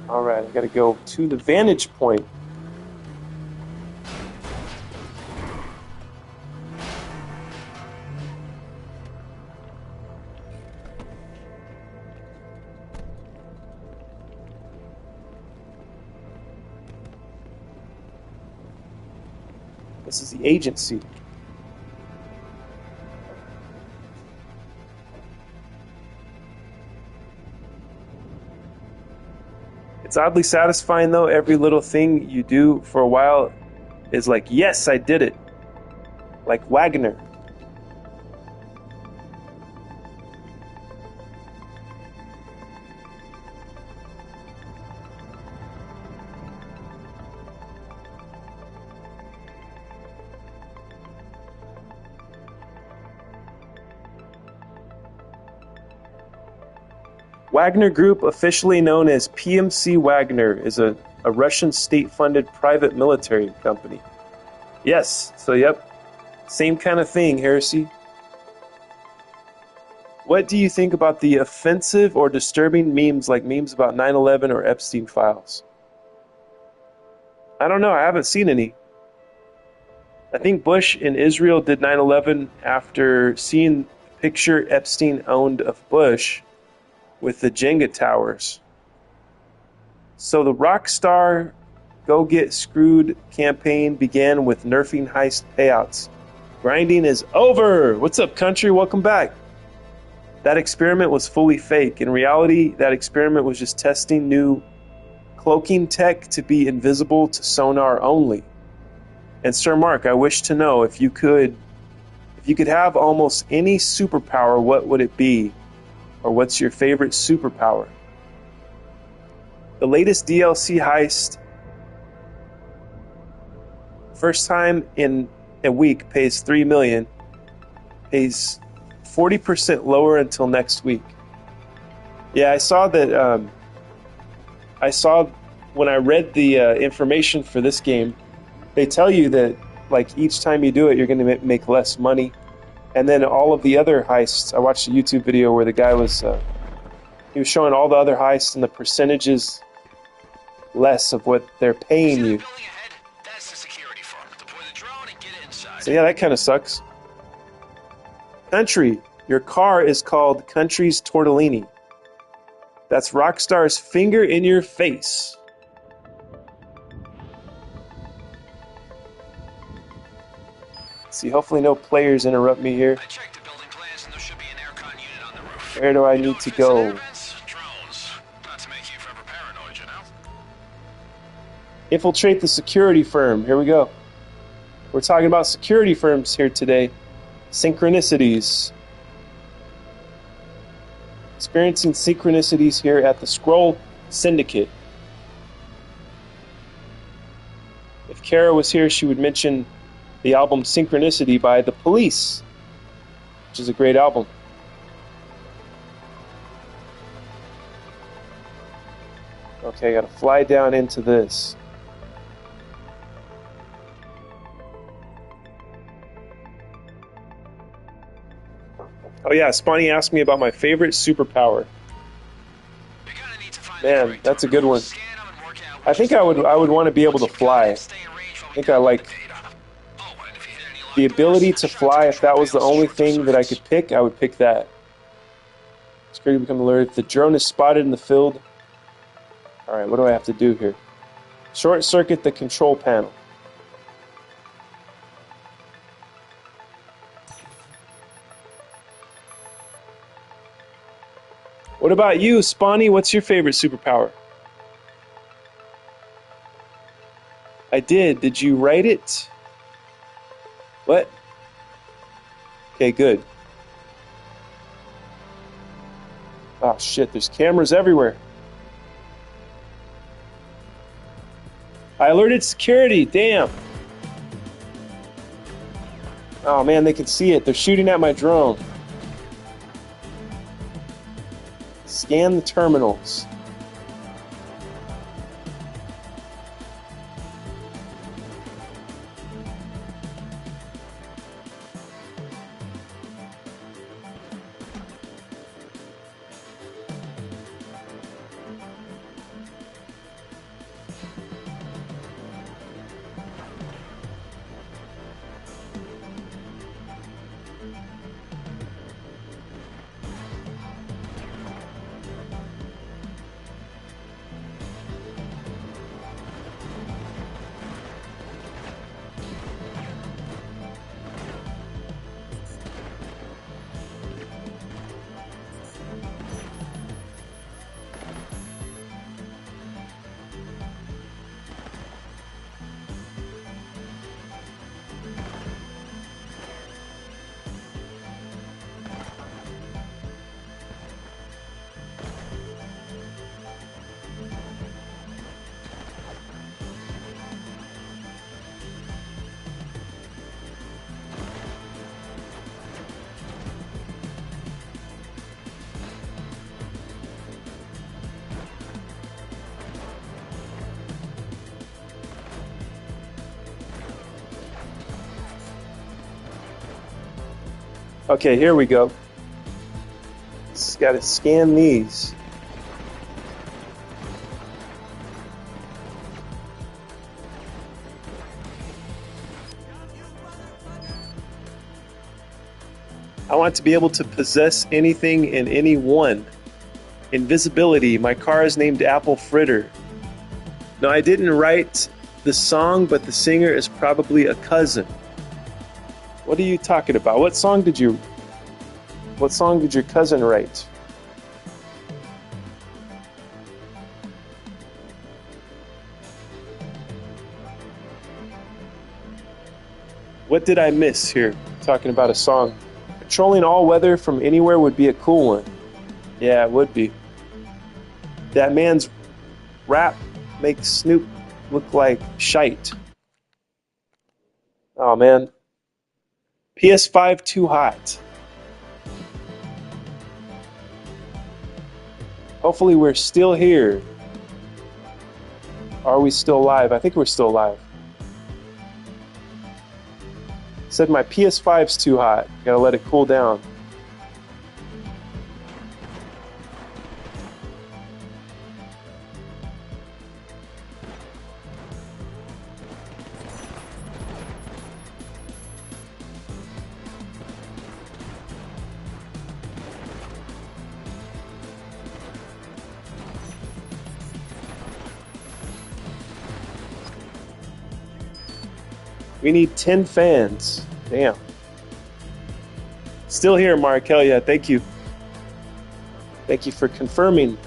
Alright, I gotta go to the vantage point. This is the agency. It's oddly satisfying though. Every little thing you do for a while is like, yes, I did it. Like Wagner. Wagner Group, officially known as PMC Wagner, is a Russian state-funded private military company. Yes, so yep, same kind of thing, Heresy. What do you think about the offensive or disturbing memes like memes about 9/11 or Epstein files? I don't know, I haven't seen any. I think Bush in Israel did 9/11 after seeing the picture Epstein owned of Bush with the Jenga towers. So the Rockstar Go Get Screwed campaign began with nerfing heist payouts. Grinding is over! What's up, country? Welcome back. That experiment was fully fake. In reality, that experiment was just testing new cloaking tech to be invisible to sonar only. And Sir Mark, I wish to know if you could have almost any superpower, what would it be? Or what's your favorite superpower? The latest DLC Heist, first time in a week, pays $3 million, pays 40% lower until next week. Yeah, I saw that. I saw when I read the information for this game, they tell you that like each time you do it, you're going to make less money. And then all of the other heists, I watched a YouTube video where the guy was showing all the other heists and the percentages less of what they're paying you. That's the security firm. Deploy the drone and get it inside. So yeah, that kind of sucks. Country, your car is called Country's Tortellini. That's Rockstar's finger in your face. See, hopefully no players interrupt me here. I checked the building plans and there should be an aircon unit on the roof. Where do I need to go? Drones. Not to make you forever paranoid, you know? Infiltrate the security firm. Here we go. We're talking about security firms here today. Synchronicities. Experiencing synchronicities here at the Scroll Syndicate. If Kara was here, she would mention the album Synchronicity by The Police, which is a great album. Okay, I gotta fly down into this. Oh yeah, Spawny asked me about my favorite superpower. Man, that's a good one. I think I would want to be able to fly. I think I like the ability to fly. If that was the only thing that I could pick, I would pick that. Security become alert. If the drone is spotted in the field. Alright, what do I have to do here? Short circuit the control panel. What about you, Spawny? What's your favorite superpower? I did. Did you write it? What? Okay, good. Oh shit, there's cameras everywhere. I alerted security, damn. Oh man, they can see it. They're shooting at my drone. Scan the terminals. Okay, here we go. Just gotta scan these. I want to be able to possess anything and anyone. Invisibility. My car is named Apple Fritter. No, I didn't write the song, but the singer is probably a cousin. What are you talking about? What song did your cousin write? What did I miss here? Talking about a song. Controlling all weather from anywhere would be a cool one. Yeah, it would be. That man's rap makes Snoop look like shite. Oh man. PS5 too hot. Hopefully we're still here. Are we still live? I think we're still live. Said my PS5's too hot. Gotta let it cool down. We need 10 fans. Damn. Still here, Markel. Yeah, thank you. Thank you for confirming.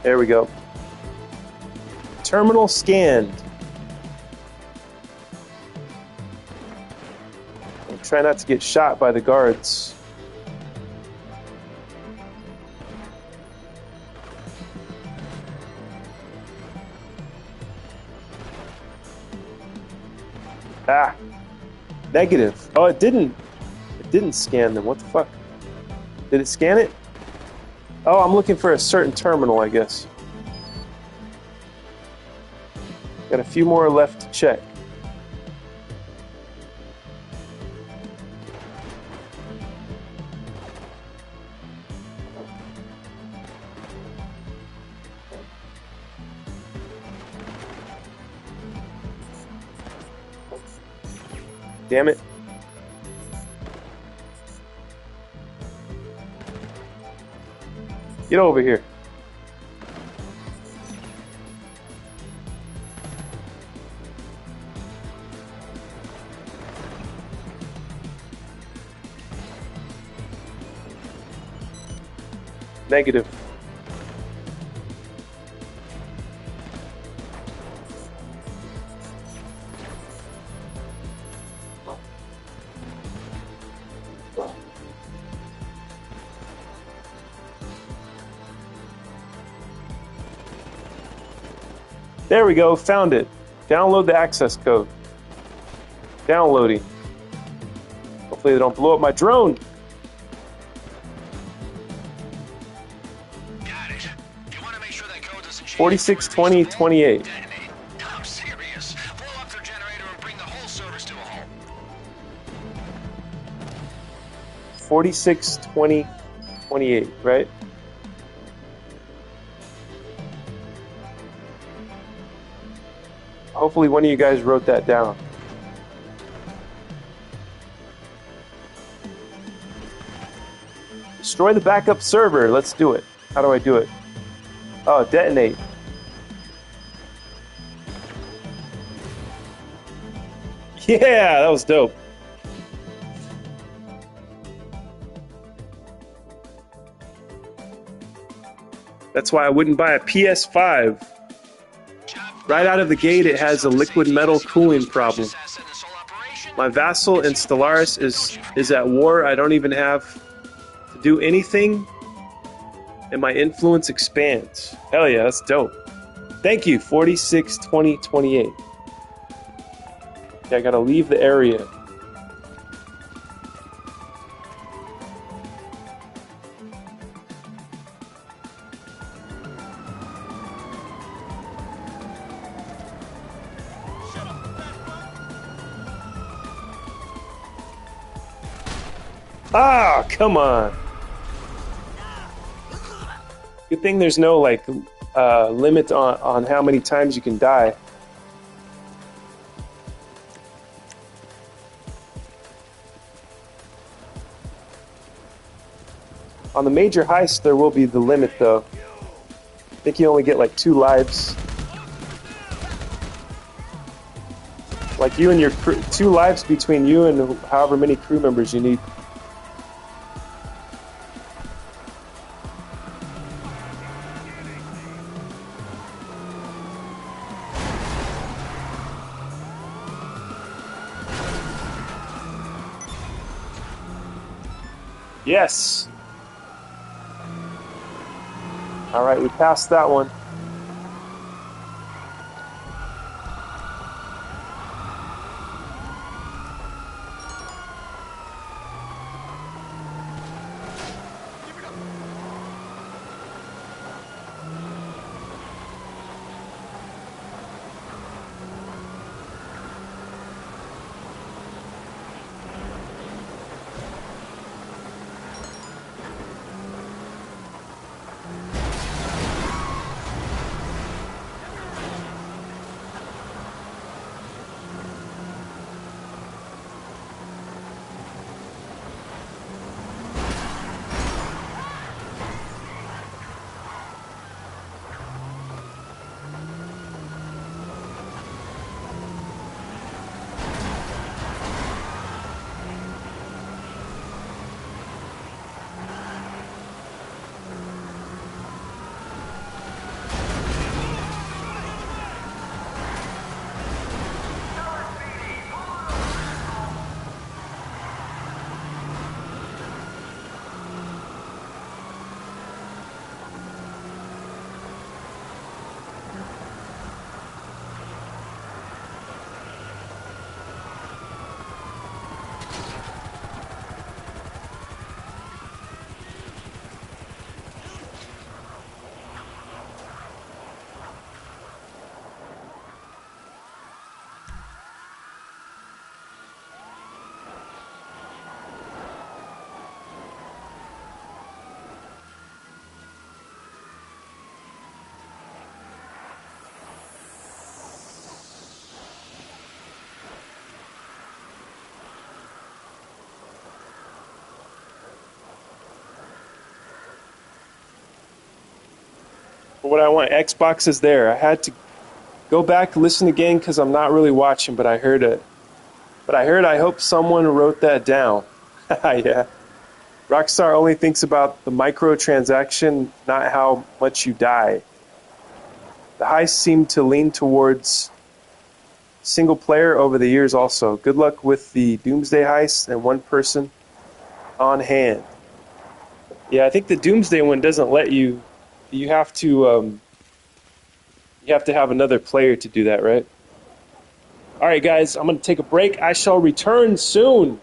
There we go. Terminal scanned. Try not to get shot by the guards. Ah, negative. Oh, it didn't scan them. What the fuck? Did it scan it? Oh, I'm looking for a certain terminal, I guess. Got a few more left to check. Damn it. Get over here. Negative. There we go, found it. Download the access code. Downloading. Hopefully they don't blow up my drone. Got it. You want to make sure that code doesn't change. 462028. Detonate. I'm serious. Blow up their generator and bring the whole service to a halt. 462028, right? Hopefully one of you guys wrote that down. Destroy the backup server. Let's do it. How do I do it? Oh, detonate. Yeah, that was dope. That's why I wouldn't buy a PS5. Right out of the gate, it has a liquid metal cooling problem. My vassal in Stellaris is at war. I don't even have to do anything, and my influence expands. Hell yeah, that's dope. Thank you, 462028. Okay, I gotta leave the area. Ah, come on. Good thing there's no like limit on how many times you can die. On the major heist, there will be the limit though. I think you only get like 2 lives. Like you and your crew, 2 lives between you and however many crew members you need. Yes. All right, we passed that one. for what I want. Xbox is there. I had to go back, listen again, because I'm not really watching, but I heard it. But I hope someone wrote that down. Yeah. Rockstar only thinks about the microtransaction, not how much you die. The heist seemed to lean towards single player over the years also. Good luck with the Doomsday heist and one person on hand. Yeah, I think the Doomsday one doesn't let you. You have to. You have to have another player to do that, right? All right, guys, I'm going to take a break. I shall return soon.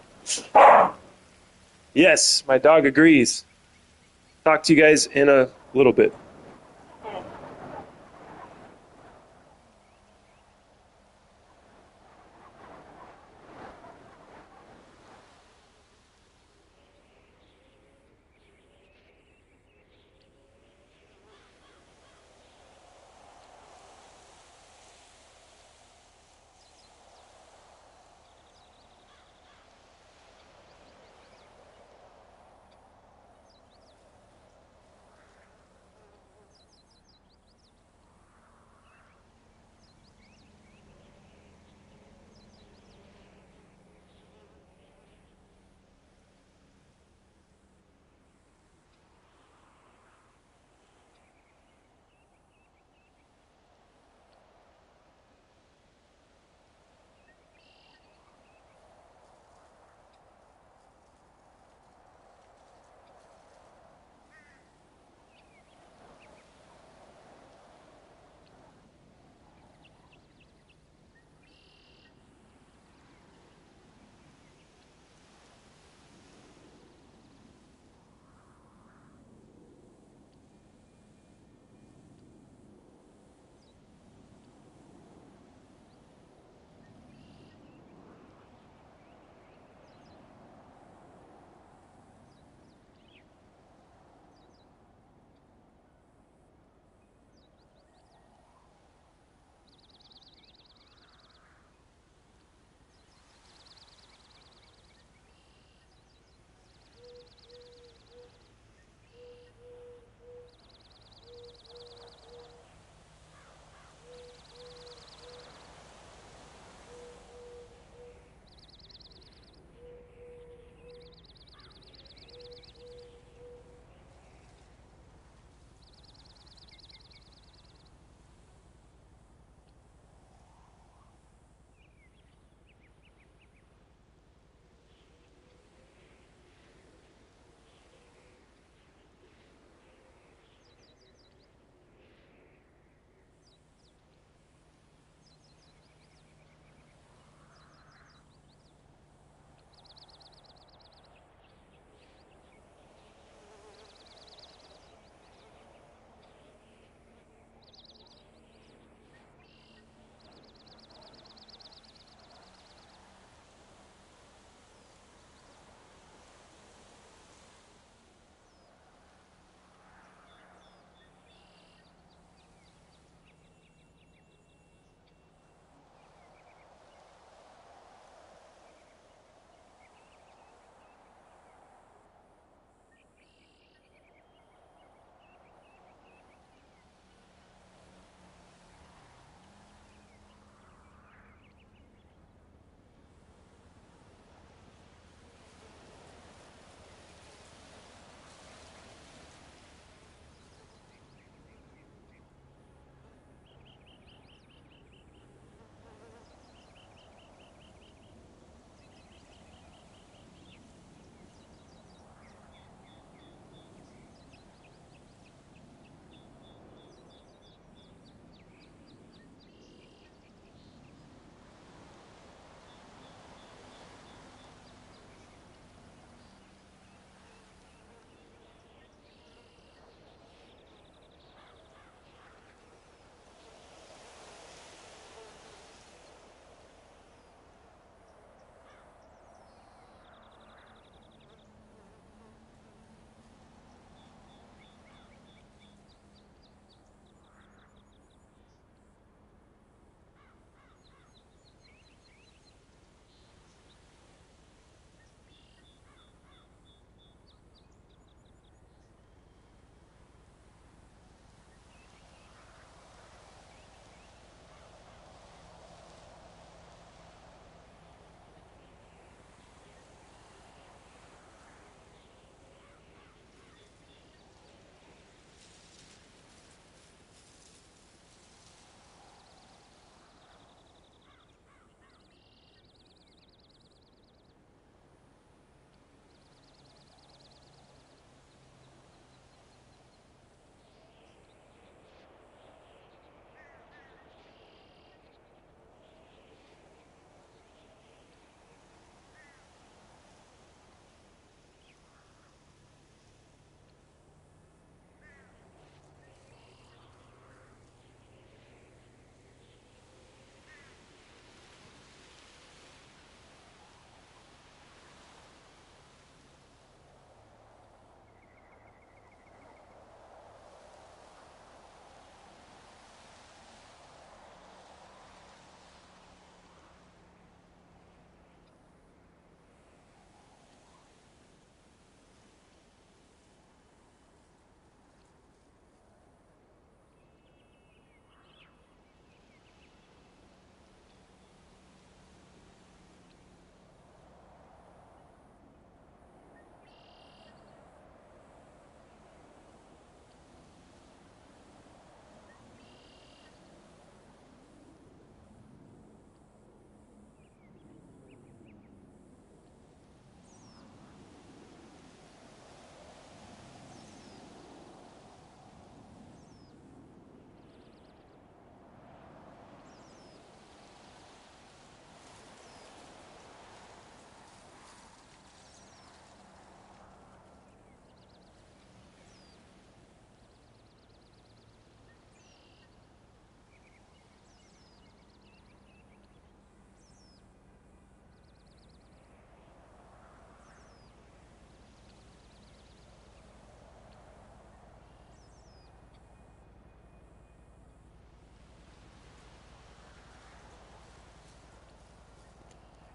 Yes, my dog agrees. Talk to you guys in a little bit.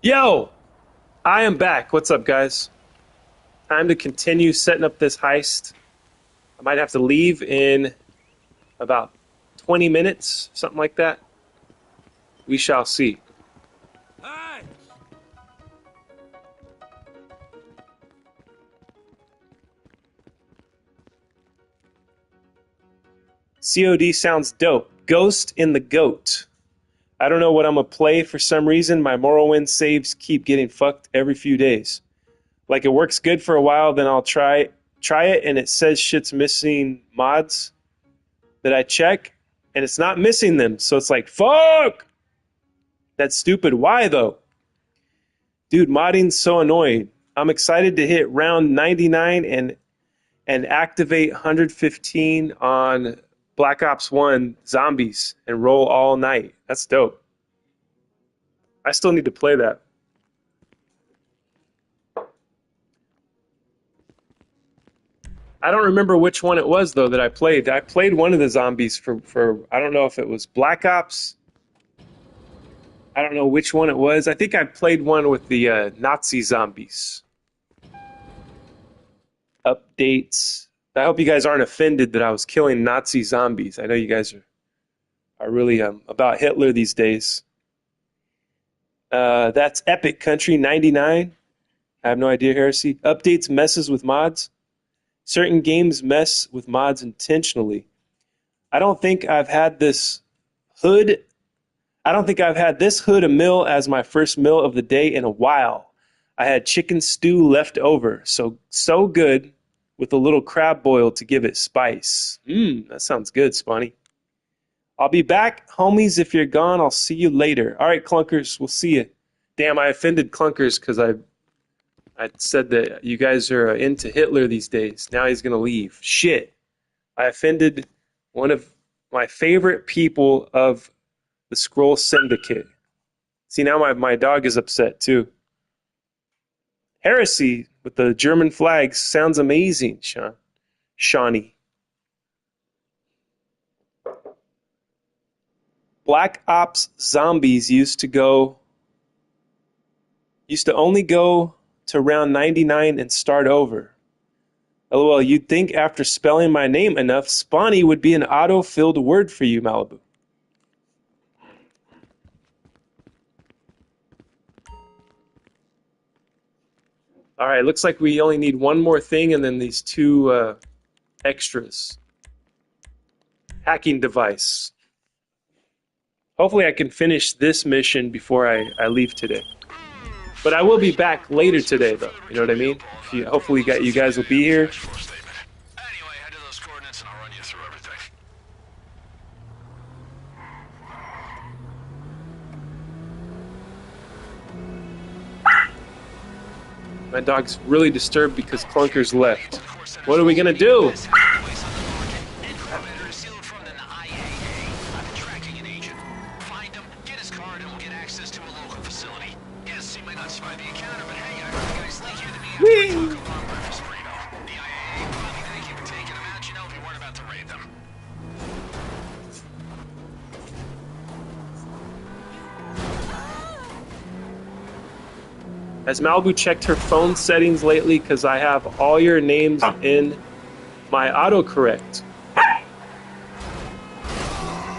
Yo, I am back. What's up, guys? Time to continue setting up this heist. I might have to leave in about 20 minutes, something like that. We shall see. Hey! COD sounds dope. Ghost in the Goat. I don't know what I'm gonna play for some reason. My Morrowind saves keep getting fucked every few days. Like it works good for a while, then I'll try it and it says shit's missing mods that I check and it's not missing them. So it's like, fuck! That's stupid. Why though? Dude, modding's so annoying. I'm excited to hit round 99 and activate 115 on Black Ops 1 Zombies and roll all night. That's dope. I still need to play that. I don't remember which one it was though that I played. I played one of the zombies for I don't know if it was Black Ops. I don't know which one it was. I think I played one with the Nazi zombies. Updates. I hope you guys aren't offended that I was killing Nazi zombies. I know you guys are really about Hitler these days. That's Epic Country 99. I have no idea, Heresy. Updates messes with mods. Certain games mess with mods intentionally. I don't think I've had this hood a meal as my first meal of the day in a while. I had chicken stew left over, so good with a little crab boil to give it spice. That sounds good, Spawny. I'll be back, homies. If you're gone, I'll see you later. All right, Clunkers, we'll see you. Damn, I offended Clunkers because I said that you guys are into Hitler these days. Now he's going to leave. Shit. I offended one of my favorite people of the Scroll Syndicate. See, now my dog is upset too. Heresy with the German flags sounds amazing, Shawnee. Black Ops Zombies used to only go to round 99 and start over. LOL, you'd think after spelling my name enough, Spawny would be an auto-filled word for you, Malibu. All right, looks like we only need one more thing and then these two extras. Hacking device. Hopefully I can finish this mission before I leave today. But I will be back later today, though. You know what I mean? Hopefully you guys will be here. Anyway, head to those coordinates and I'll run you through everything. My dog's really disturbed because Clunkers left. What are we gonna do? Whee! Has Malibu checked her phone settings lately? Because I have all your names in my autocorrect.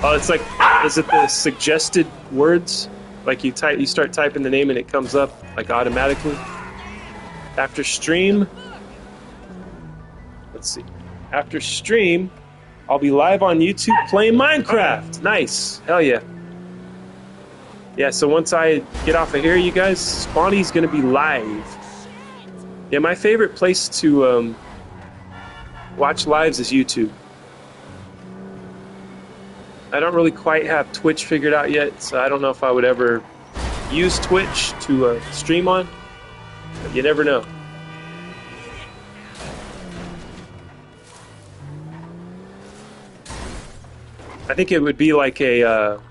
Oh, it's like, is it the suggested words? Like you start typing the name and it comes up like automatically? After stream, let's see. After stream, I'll be live on YouTube playing Minecraft. Nice, hell yeah. Yeah, so once I get off of here, you guys, Spawny's gonna be live. Yeah, my favorite place to watch lives is YouTube. I don't really quite have Twitch figured out yet, so I don't know if I would ever use Twitch to stream on. But you never know. I think it would be like a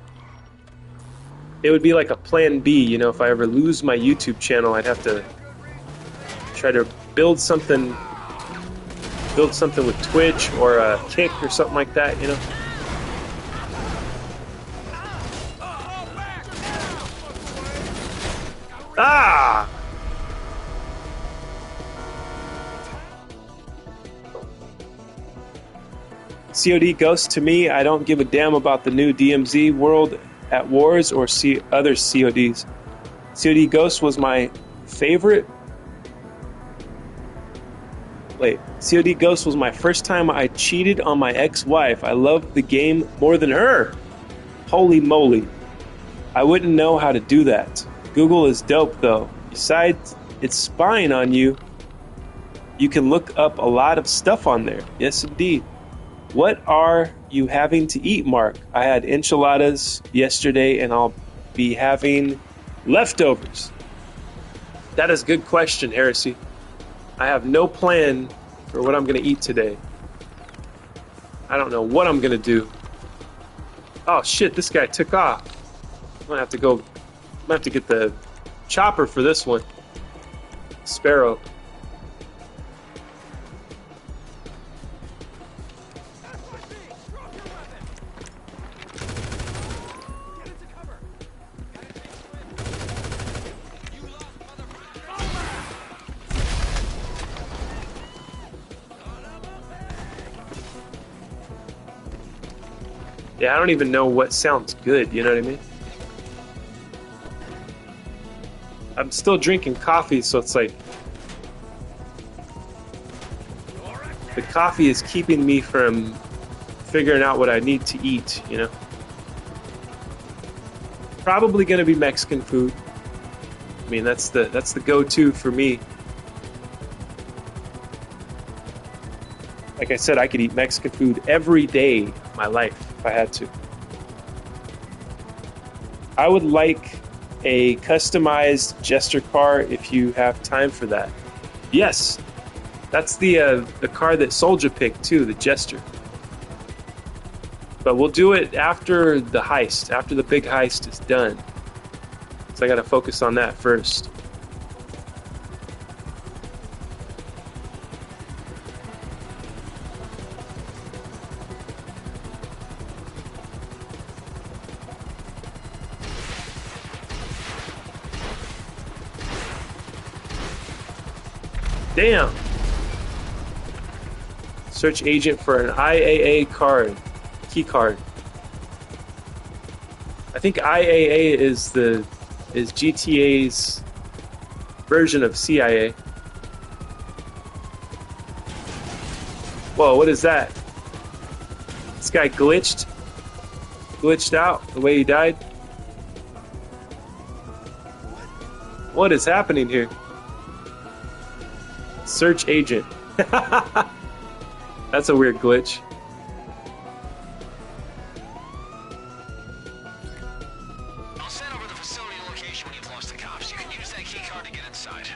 plan B, you know, if I ever lose my YouTube channel, I'd have to try to build something with Twitch or a Kick or something like that, you know. Ah! COD Ghost, to me, I don't give a damn about the new DMZ World at Wars or other CODs. COD Ghost was my favorite. Wait, COD Ghost was my first time I cheated on my ex-wife. I loved the game more than her. Holy moly. I wouldn't know how to do that. Google is dope though. Besides it's spying on you, you can look up a lot of stuff on there. Yes, indeed. What are you having to eat, Mark? I had enchiladas yesterday and I'll be having leftovers. That is a good question, Heresy. I have no plan for what I'm going to eat today. I don't know what I'm going to do. Oh shit, this guy took off. I'm going to have to go. I'm going to have to get the chopper for this one. Sparrow. Yeah, I don't even know what sounds good, you know what I mean? I'm still drinking coffee, so it's like the coffee is keeping me from figuring out what I need to eat, you know? Probably gonna be Mexican food. I mean, that's the go-to for me. Like I said, I could eat Mexican food every day of my life if I had to. I would like a customized Jester car if you have time for that. Yes, that's the car that Soldier picked too, the Jester. But we'll do it after the heist, after the big heist is done. So I gotta focus on that first. Damn! Search agent for an IAA card, key card. I think IAA is GTA's version of CIA. Whoa, what is that? This guy glitched out the way he died. What is happening here? Search agent. That's a weird glitch. I'll send over the facility location when you've lost the cops. You can use that key card to get inside.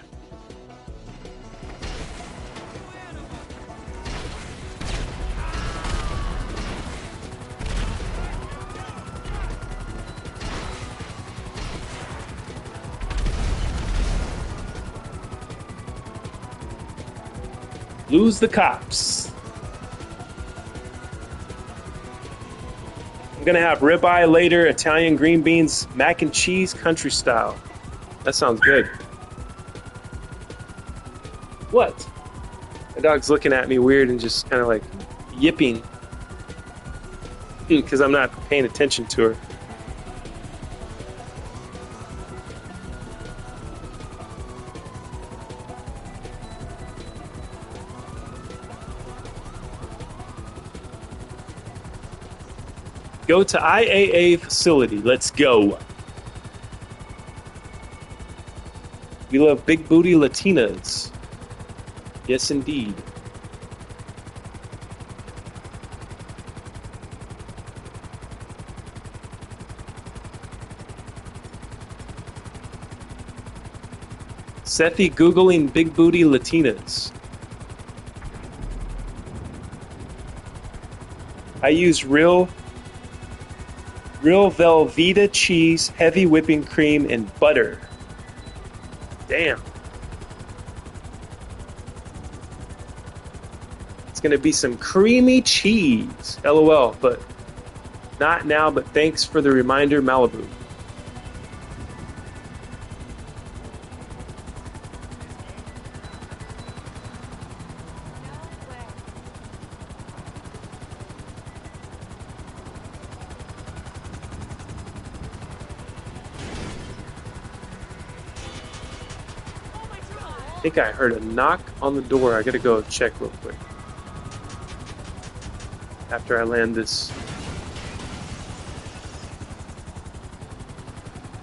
Lose the cops. I'm gonna have ribeye later, Italian green beans, mac and cheese, country style. That sounds good. What? My dog's looking at me weird and just kind of like yipping because I'm not paying attention to her. Go to IAA facility. Let's go. We love big booty Latinas. Yes, indeed. Sethi Googling big booty Latinas. I use real Velveeta cheese, heavy whipping cream, and butter. Damn. It's gonna be some creamy cheese. LOL, but not now, but thanks for the reminder, Malibu. think I heard a knock on the door. I gotta go check real quick. After I land this.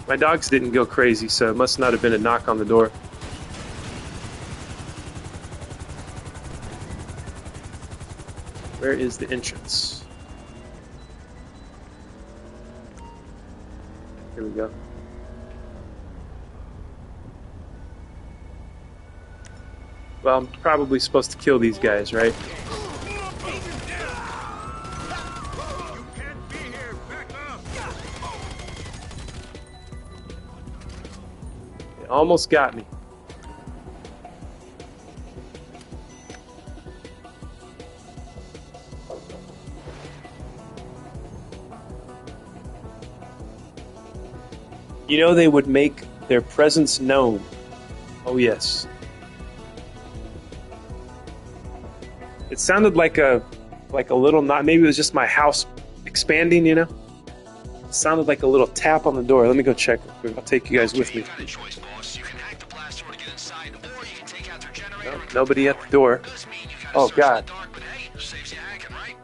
My dogs didn't go crazy, so it must not have been a knock on the door. Where is the entrance? Here we go. Well, I'm probably supposed to kill these guys, right? It almost got me. You know they would make their presence known. Oh yes. It sounded like a little knock. Maybe it was just my house expanding, you know? It sounded like a little tap on the door. Let me go check real quick. I'll take you guys with me. You got a choice, boss. You can hack the blast door to get inside, or you can take out their generator. No, nobody at the door. Does mean you gotta Oh search in God. the dark, but hey, saves you hacking, right?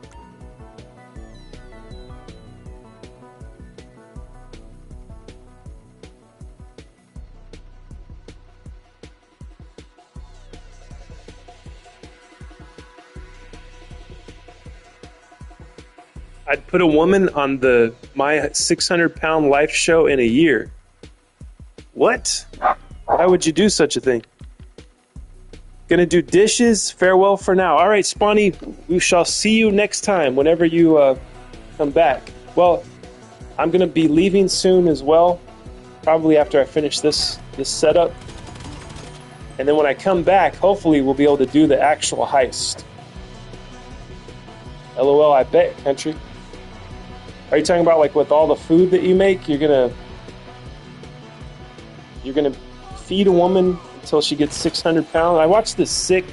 I'd put a woman on my 600-pound life show in a year. What? Why would you do such a thing? Gonna do dishes. Farewell for now. All right, Spawny, we shall see you next time whenever you come back. Well, I'm gonna be leaving soon as well, probably after I finish this setup. And then when I come back, hopefully we'll be able to do the actual heist. LOL, I bet, country. Are you talking about like with all the food that you make, you're gonna feed a woman until she gets 600 pounds? I watched this sick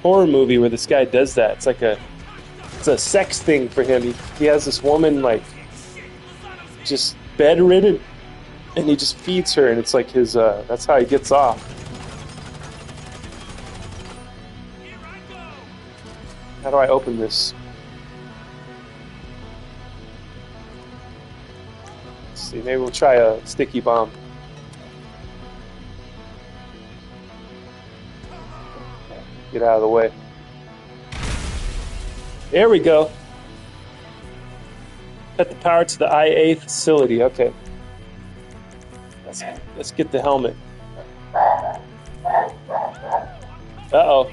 horror movie where this guy does that. It's like it's a sex thing for him. He has this woman like just bedridden, and he just feeds her, and it's like his that's how he gets off. How do I open this? See, maybe we'll try a sticky bomb. Get out of the way. There we go. Cut the power to the IA facility. Okay. Let's get the helmet. Uh-oh.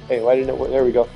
Hey, why didn't it? There we go.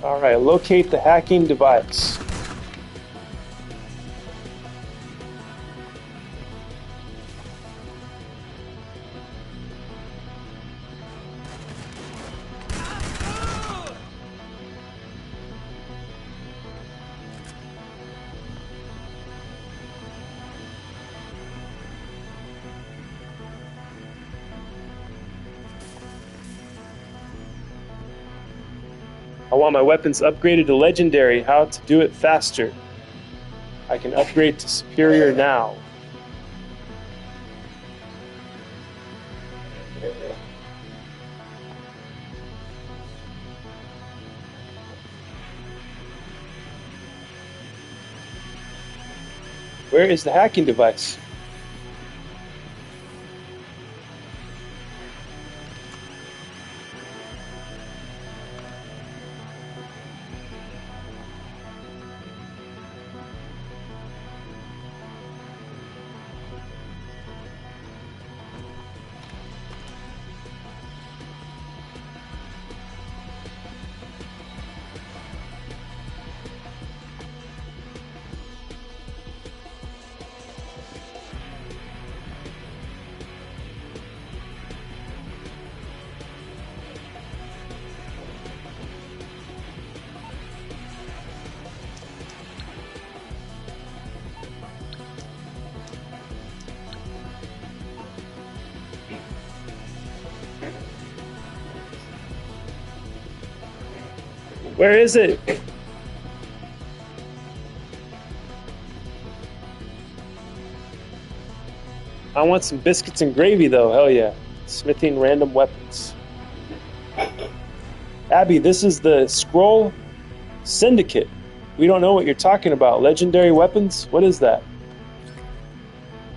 All right, locate the hacking device. I want my weapons upgraded to legendary. How to do it faster? I can upgrade to superior now. Where is the hacking device? Where is it? I want some biscuits and gravy, though. Hell yeah. Smithing random weapons. Abby, this is the Scroll Syndicate. We don't know what you're talking about. Legendary weapons? What is that?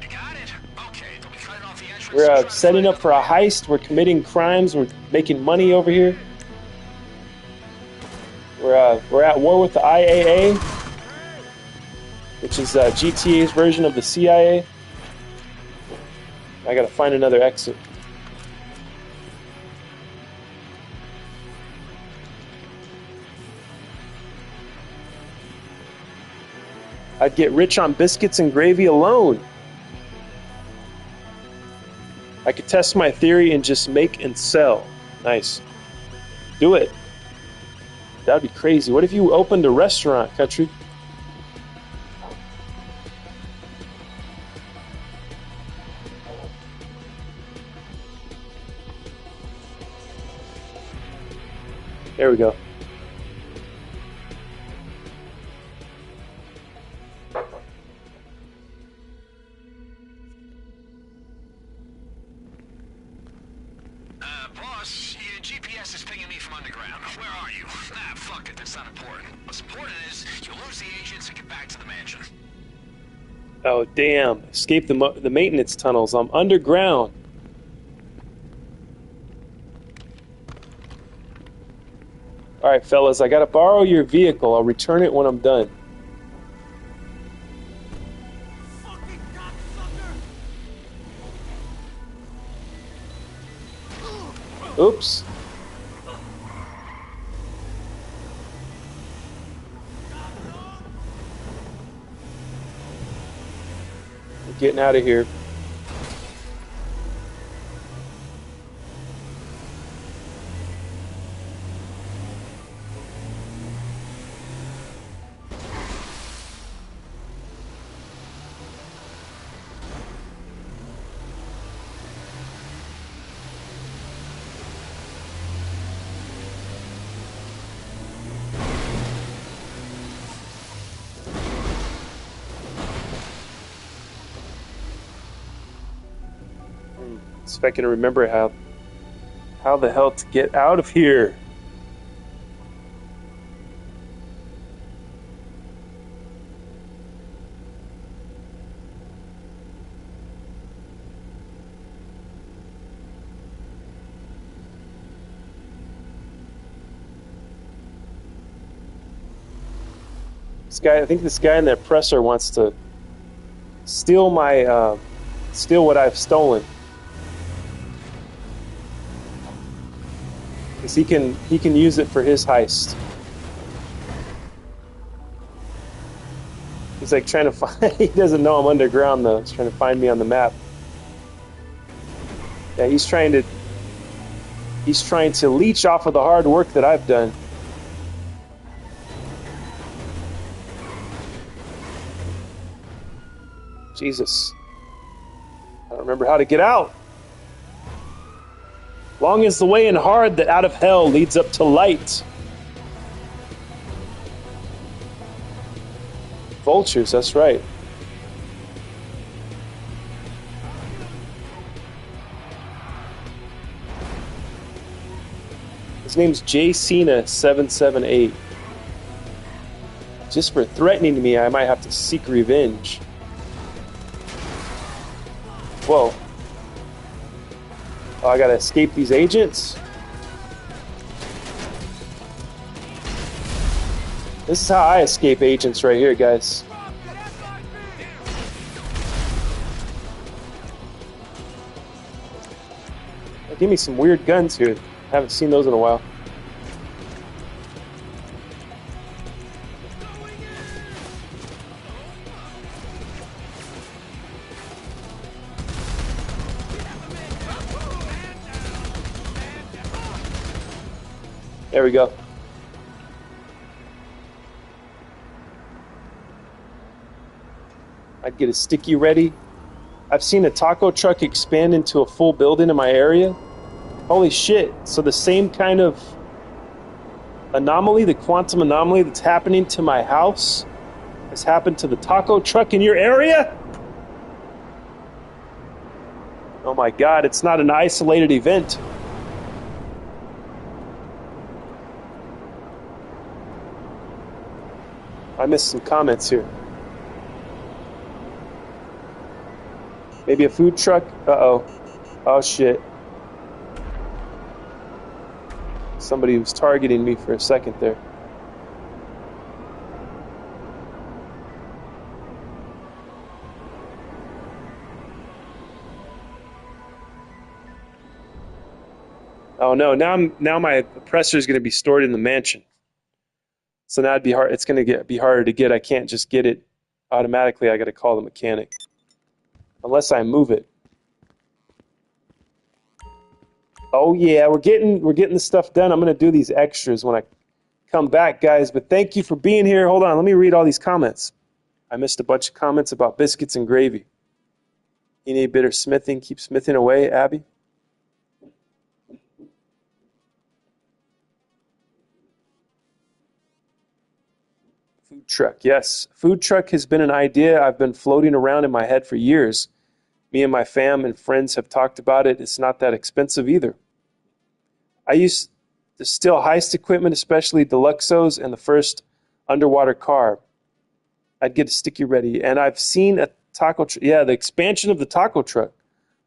You got it? Okay, they'll be cutting off the entrance. We're setting up for a heist. We're committing crimes. We're making money over here. We're at war with the IAA, which is GTA's version of the CIA. I gotta find another exit. I'd get rich on biscuits and gravy alone. I could test my theory and just make and sell. Nice. Do it. That'd be crazy. What if you opened a restaurant, country? There we go. Boss, your GPS is pinging me from underground. Where are you? Ah, fuck it, that's not important. What's important is you lose the agents and get back to the mansion. Oh, damn. Escape the maintenance tunnels. I'm underground. Alright, fellas, I gotta borrow your vehicle. I'll return it when I'm done. Fucking cocksucker! Oops. We're getting out of here. See if I can remember how the hell to get out of here. I think this guy in that presser wants to steal steal what I've stolen. Because he can use it for his heist. He's like trying to find. He doesn't know I'm underground though. He's trying to find me on the map. Yeah, he's trying to leech off of the hard work that I've done. Jesus. I don't remember how to get out. Long is the way and hard that out of hell leads up to light. Vultures, that's right. His name's J Cena 778. Just for threatening me, I might have to seek revenge. Whoa. Oh, I gotta escape these agents? This is how I escape agents right here, guys. Give me some weird guns here. Haven't seen those in a while. There we go. I'd get a sticky ready. I've seen a taco truck expand into a full building in my area. Holy shit. So the same kind of anomaly, the quantum anomaly that's happening to my house has happened to the taco truck in your area? Oh my God, it's not an isolated event. I missed some comments here. Maybe a food truck? Uh-oh. Oh shit. Somebody was targeting me for a second there. Oh no, now my oppressor is going to be stored in the mansion. So now it'd be hard. It's going to be harder to get. I can't just get it automatically. I got to call the mechanic. Unless I move it. Oh yeah, we're getting the stuff done. I'm going to do these extras when I come back, guys. But thank you for being here. Hold on, let me read all these comments. I missed a bunch of comments about biscuits and gravy. You need bitter smithing. Keep smithing away, Abby. Food truck, yes. Food truck has been an idea I've been floating around in my head for years. Me and my fam and friends have talked about it. It's not that expensive either. I used to steal heist equipment, especially Deluxos and the first underwater car. I'd get a sticky ready. And I've seen a taco truck. Yeah, the expansion of the taco truck.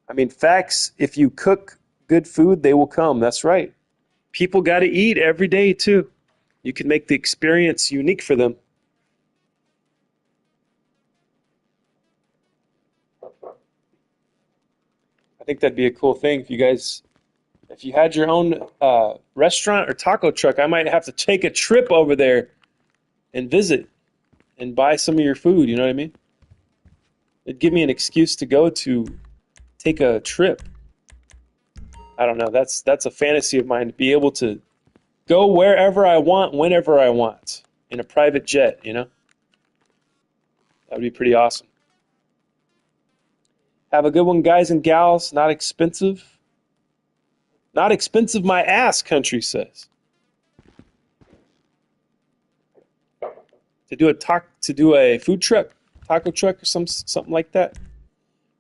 I mean, facts, if you cook good food, they will come. That's right. People got to eat every day, too. You can make the experience unique for them. I think that'd be a cool thing if you had your own restaurant or taco truck. I might have to take a trip over there and visit and buy some of your food. You know what I mean? It'd give me an excuse to go to take a trip. I don't know. That's a fantasy of mine to be able to go wherever I want, whenever I want in a private jet. You know, that would be pretty awesome. Have a good one, guys and gals. Not expensive. Not expensive, my ass, country says. To do a food truck, taco truck, or something like that.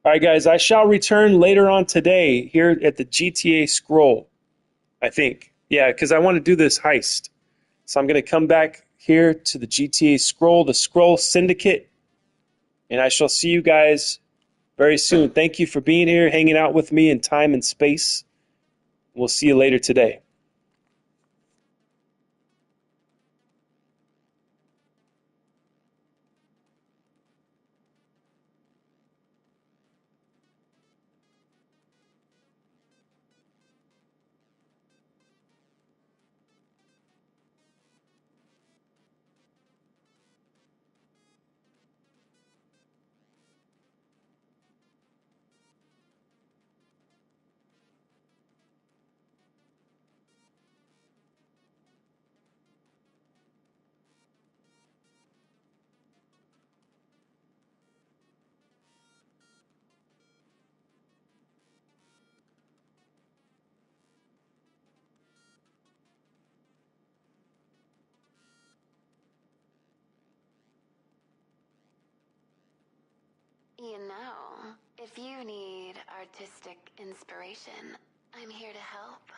All right, guys. I shall return later on today here at the GTA Scroll. I think, yeah, because I want to do this heist. So I'm going to come back here to the GTA Scroll, the Scroll Syndicate, and I shall see you guys very soon. Thank you for being here, hanging out with me in time and space. We'll see you later today. You know, if you need artistic inspiration, I'm here to help.